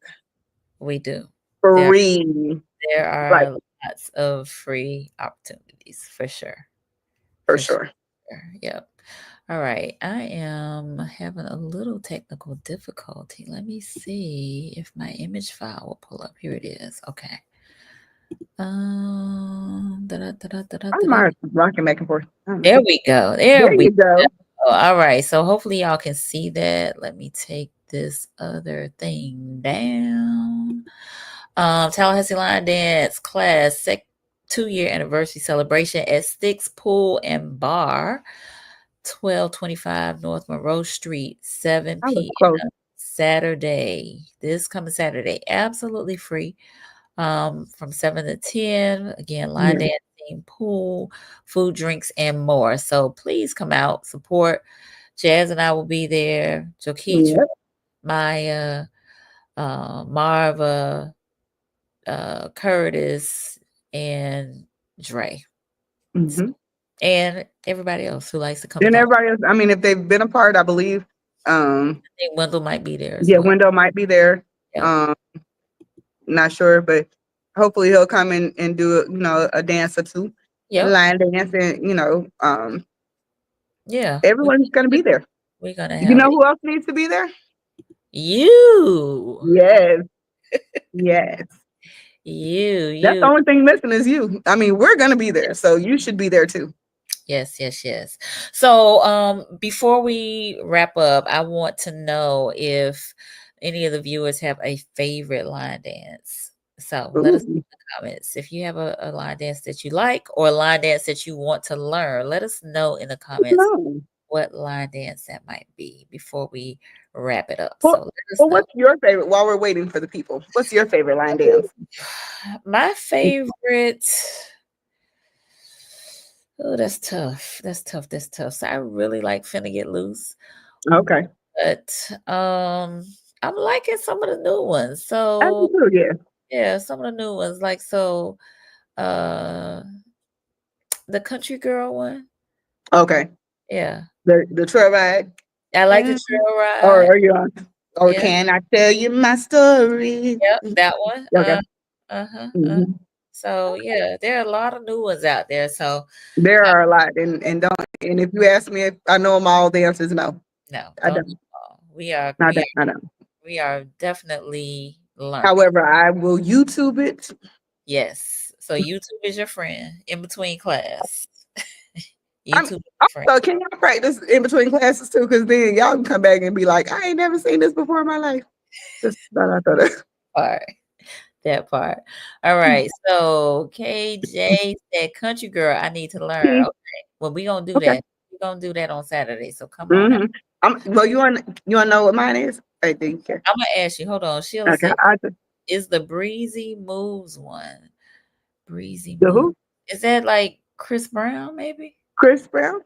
We do. There Free, there right? are lots of free opportunities for sure. For For sure. sure. Yep. All right. I am having a little technical difficulty. Let me see if my image file will pull up. Here it is. Okay. Da-da, da-da, da-da, I'm da-da. not rocking back and forth. I don't know. There we go. There There we you go. go. All right. So hopefully y'all can see that. Let me take this other thing down. Tallahassee Line Dance Class 2-year anniversary celebration at Stix Pool and Bar, 1225 North Monroe Street, 7 I was close. p.m. Saturday. This coming Saturday. Absolutely free. From 7 to 10. Again, line Yeah. dancing, pool, food, drinks, and more. So please come out, support. Jazz and I will be there. Jokitra, Yep. Maya, Marva, Curtis, and Dre. Hmm. And everybody else who likes to come And talk. everybody else, I mean, if they've been apart, I believe, I think Wendell might be there as yeah, well. Window might be there. Yeah. Not sure, but hopefully he'll come in and do a dance or two, Yep. line dance, and Yeah. everyone's gonna be there. We're gonna You have know it. who else needs to be there? You. Yes, yes. That's the You. only thing missing is you. I mean, we're gonna be there, so you should be there too. Yes, yes, yes. So, before we wrap up, I want to know if any of the viewers have a favorite line dance. So let us know in Ooh, the comments if you have a line dance that you like or a line dance that you want to learn. Let us know in the comments no. what line dance that might be before we wrap it up. So Well, let us well, know. what's your favorite? While we're waiting for the people, what's your favorite line dance? My favorite. Oh, that's tough. That's tough. That's tough. So I really like Finna Get Loose. Okay, But I'm liking some of the new ones. I do So too. Yeah. yeah, some of the new ones. Like so uh the country girl one. Okay. Yeah. The trail ride. I like the Mm, trail or ride. are you on? Or Yeah. can I tell you my story? Yep, that one. Okay. Uh-huh. Mhm. So yeah, there are a lot of new ones out there. So There are a lot, and if you ask me if I know them all, the answer is no. no, I don't don't. we are I we don't. are I don't. we are definitely learning. However, I will YouTube it. Yes. So YouTube is your friend in between class. I'm YouTube is your friend. also, can y'all practice in between classes too? Because then y'all can come back and be like, I ain't never seen this before in my life. Just thought I thought that. Part. That part. All right. So KJ said, "Country girl, I need to learn." Okay. Okay. Well, we gonna do Okay. that. We're gonna do that on Saturday. So come on out. Mm-hmm. Well, you want to know what mine is? I think. I'm gonna ask you. Hold on. Sheila Okay. said, I just "Is the Breezy Moves one? Breezy the Moves. who? Is that like Chris Brown? Maybe. Chris Brown.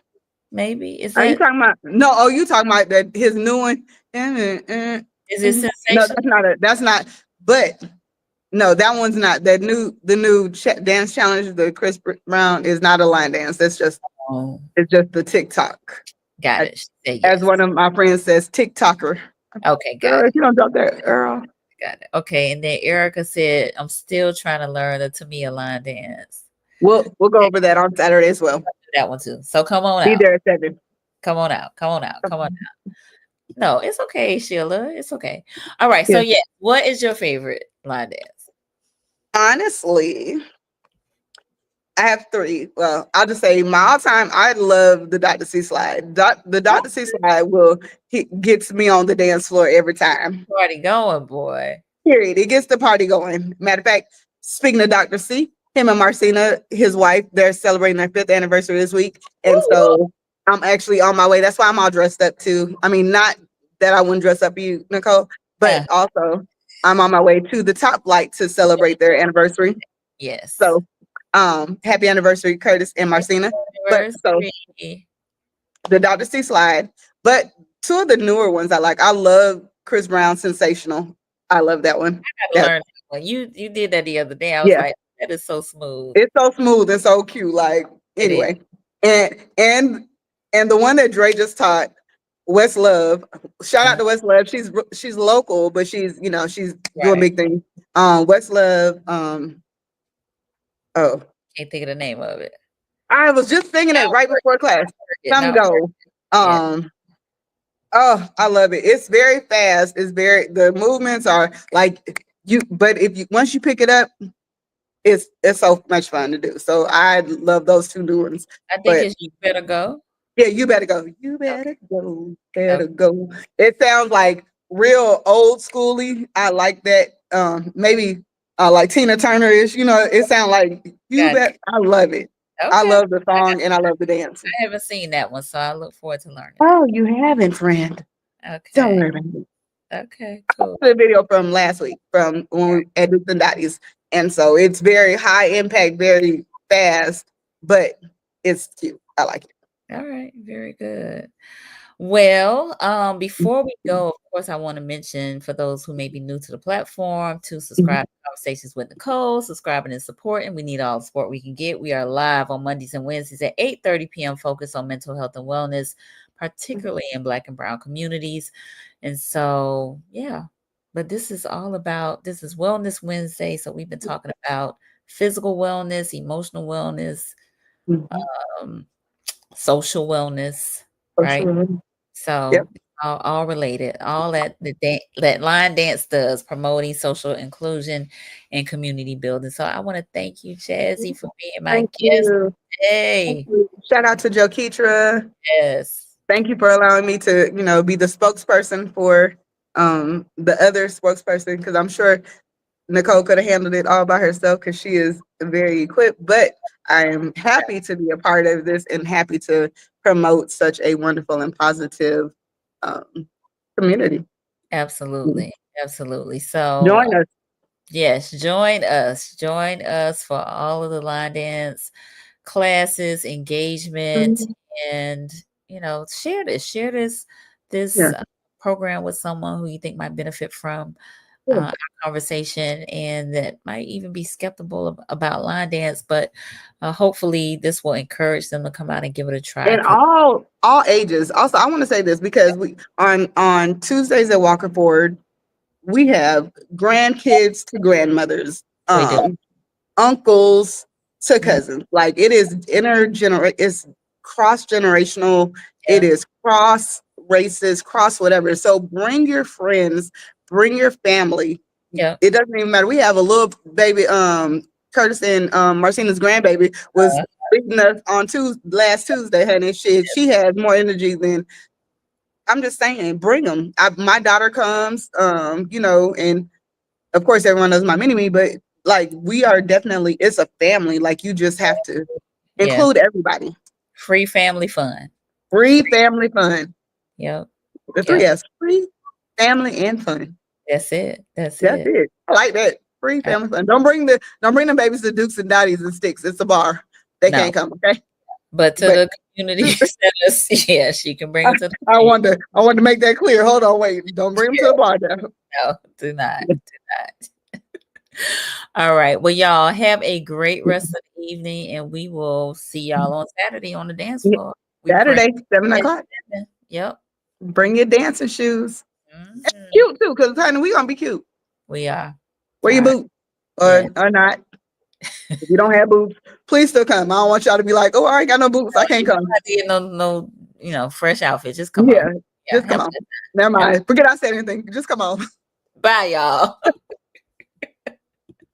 Maybe. Is Are you that? talking about? No. Oh, you talking about that his new one? Is it No, sensational? that's not a. That's not. But no, that one's not. The new dance challenge. The Chris Brown is not a line dance. Oh, It's just the TikTok. got As it. She said as yes. one of my friends says, TikToker. Okay, got Girl, it. if you don't drop that, Earl. Got it. Okay, and then Erica said, "I'm still trying to learn the Tamia line dance." We'll go over that on Saturday as well. That one too. So come on Be out. there at 7. Come on out. Come on out. Come on out. No, it's okay, Sheila. It's okay. All right. So Yeah. yeah, what is your favorite line dance? Honestly, I have 3. Well, I'll just say my all-time, I love the Dr. C slide. The Oh, Dr. C slide gets me on the dance floor every time. party going, boy. Period. It gets the party going. Matter of fact, speaking of Dr. C, him and Marcina, his wife, they're celebrating their 5th anniversary this week. Woo, And woo. so I'm actually on my way. That's why I'm all dressed up too. I mean, not that I wouldn't dress up for you, Nicole, but Uh, also I'm on my way to the top flight to celebrate their anniversary. yes. So happy anniversary, Curtis and Marcina. But so Anniversary. the Dr. C slide. But 2 of the newer ones I like. I love Chris Brown Sensational. I love that one. I gotta That learn that one. You did that the other day. I was yeah. like, that is so smooth. It's so smooth and so cute. Like It is. anyway, and and and the one that Dre just taught, West Love. Shout out to West Love. She's local, but she's doing Right. big things. West Love. Oh, Can't think of the name of it. I was just singing it Not right work before class. it. Time Not work. ago. Yeah. Oh, I love it. It's very fast. The movements are like but if you once you pick it up, it's so much fun to do. So I love those 2 new ones. I think But it's You Better Go. yeah, you better go. You Okay. better go. Okay. Better go. It sounds like real old schooly. I like that. Maybe like Tina Turner-ish. It sounds like you Got it. bet. I love it. I Okay. love the song and I love the dance. I haven't seen that one, so I look forward to learning. Oh, you haven't, friend. Don't Okay. worry about it. Okay, cool. The video from last week from when we at Dukes and Dotties. And so it's very high impact, very fast, but it's cute. I like it. All right, very good. Well, before we go, of course, I want to mention for those who may be new to the platform to subscribe to Conversations with Nicole, subscribing and supporting. We need all the support we can get. We are live on Mondays and Wednesdays at 8:30 p.m. Focus on mental health and wellness, particularly in Black and Brown communities. And so, yeah, But this is Wellness Wednesday. So we've been talking about physical wellness, emotional wellness, Mhm. um, social wellness, For right? sure. Yep. So all related, all that line dance does, promoting social inclusion and community building. So I want to thank you, Jazzy, for being my Thank guest you. Thank today. you. Shout out to Joe Keetra. Yes, Thank you for allowing me to, be the spokesperson for the other spokesperson, because I'm sure Nicole could have handled it all by herself because she is very equipped. But I am happy to be a part of this and happy to promote such a wonderful and positive um, community. absolutely, absolutely. So Join us. yes, join us for all of the line dance classes, engagement, Mhm. and share this Yeah. program with someone who you think might benefit from Yeah. our conversation, and that might even be skeptical about line dance, but hopefully this will encourage them to come out and give it a try. And 'Cause all ages. Also, I want to say this because we on Tuesdays at Walker Ford, we have grandkids to grandmothers, we do, uncles to yeah, cousins. Like it is it's cross generational, it yeah, is cross races, cross whatever. So bring your friends, bring your family. yeah. It doesn't even matter. We have a little baby, Curtis and Marcina's grandbaby was Uh, beating us on last Tuesday, honey. She has more energy than I'm just saying, bring them. My daughter comes, and of course everyone knows my mini me, but like we are definitely, it's a family. Like you just have to yeah, include everybody. free family fun. Free family fun. Yep, The three yep. S, free family and fun. That's it. That's That's it. it. I like that. Free family fun. Don't bring the babies to Dukes and Dotties and Sticks. It's a bar. They No, can't come, okay? but to But the community centers, yeah, she can bring them to the I community. want to make that clear. Hold on, wait. Don't bring them to the bar now. No, do not. Do not. All right. Well, y'all have a great rest of the evening, and we will see y'all on Saturday on the dance floor. We pray. Saturday, 7 o'clock. Yep. Bring your dancing shoes. Mhm. Cute too, because honey, we gonna be cute. We are. Wear All your right. boots Yeah. or not. If you don't have boots, please still come. I don't want y'all to be like, oh, I ain't got no boots. No, I can't you don't come. have to get no fresh outfit. Just come on. Yeah, Yeah. just come Have a on. good Never time. mind. Forget I said anything. Just come on. Bye, y'all.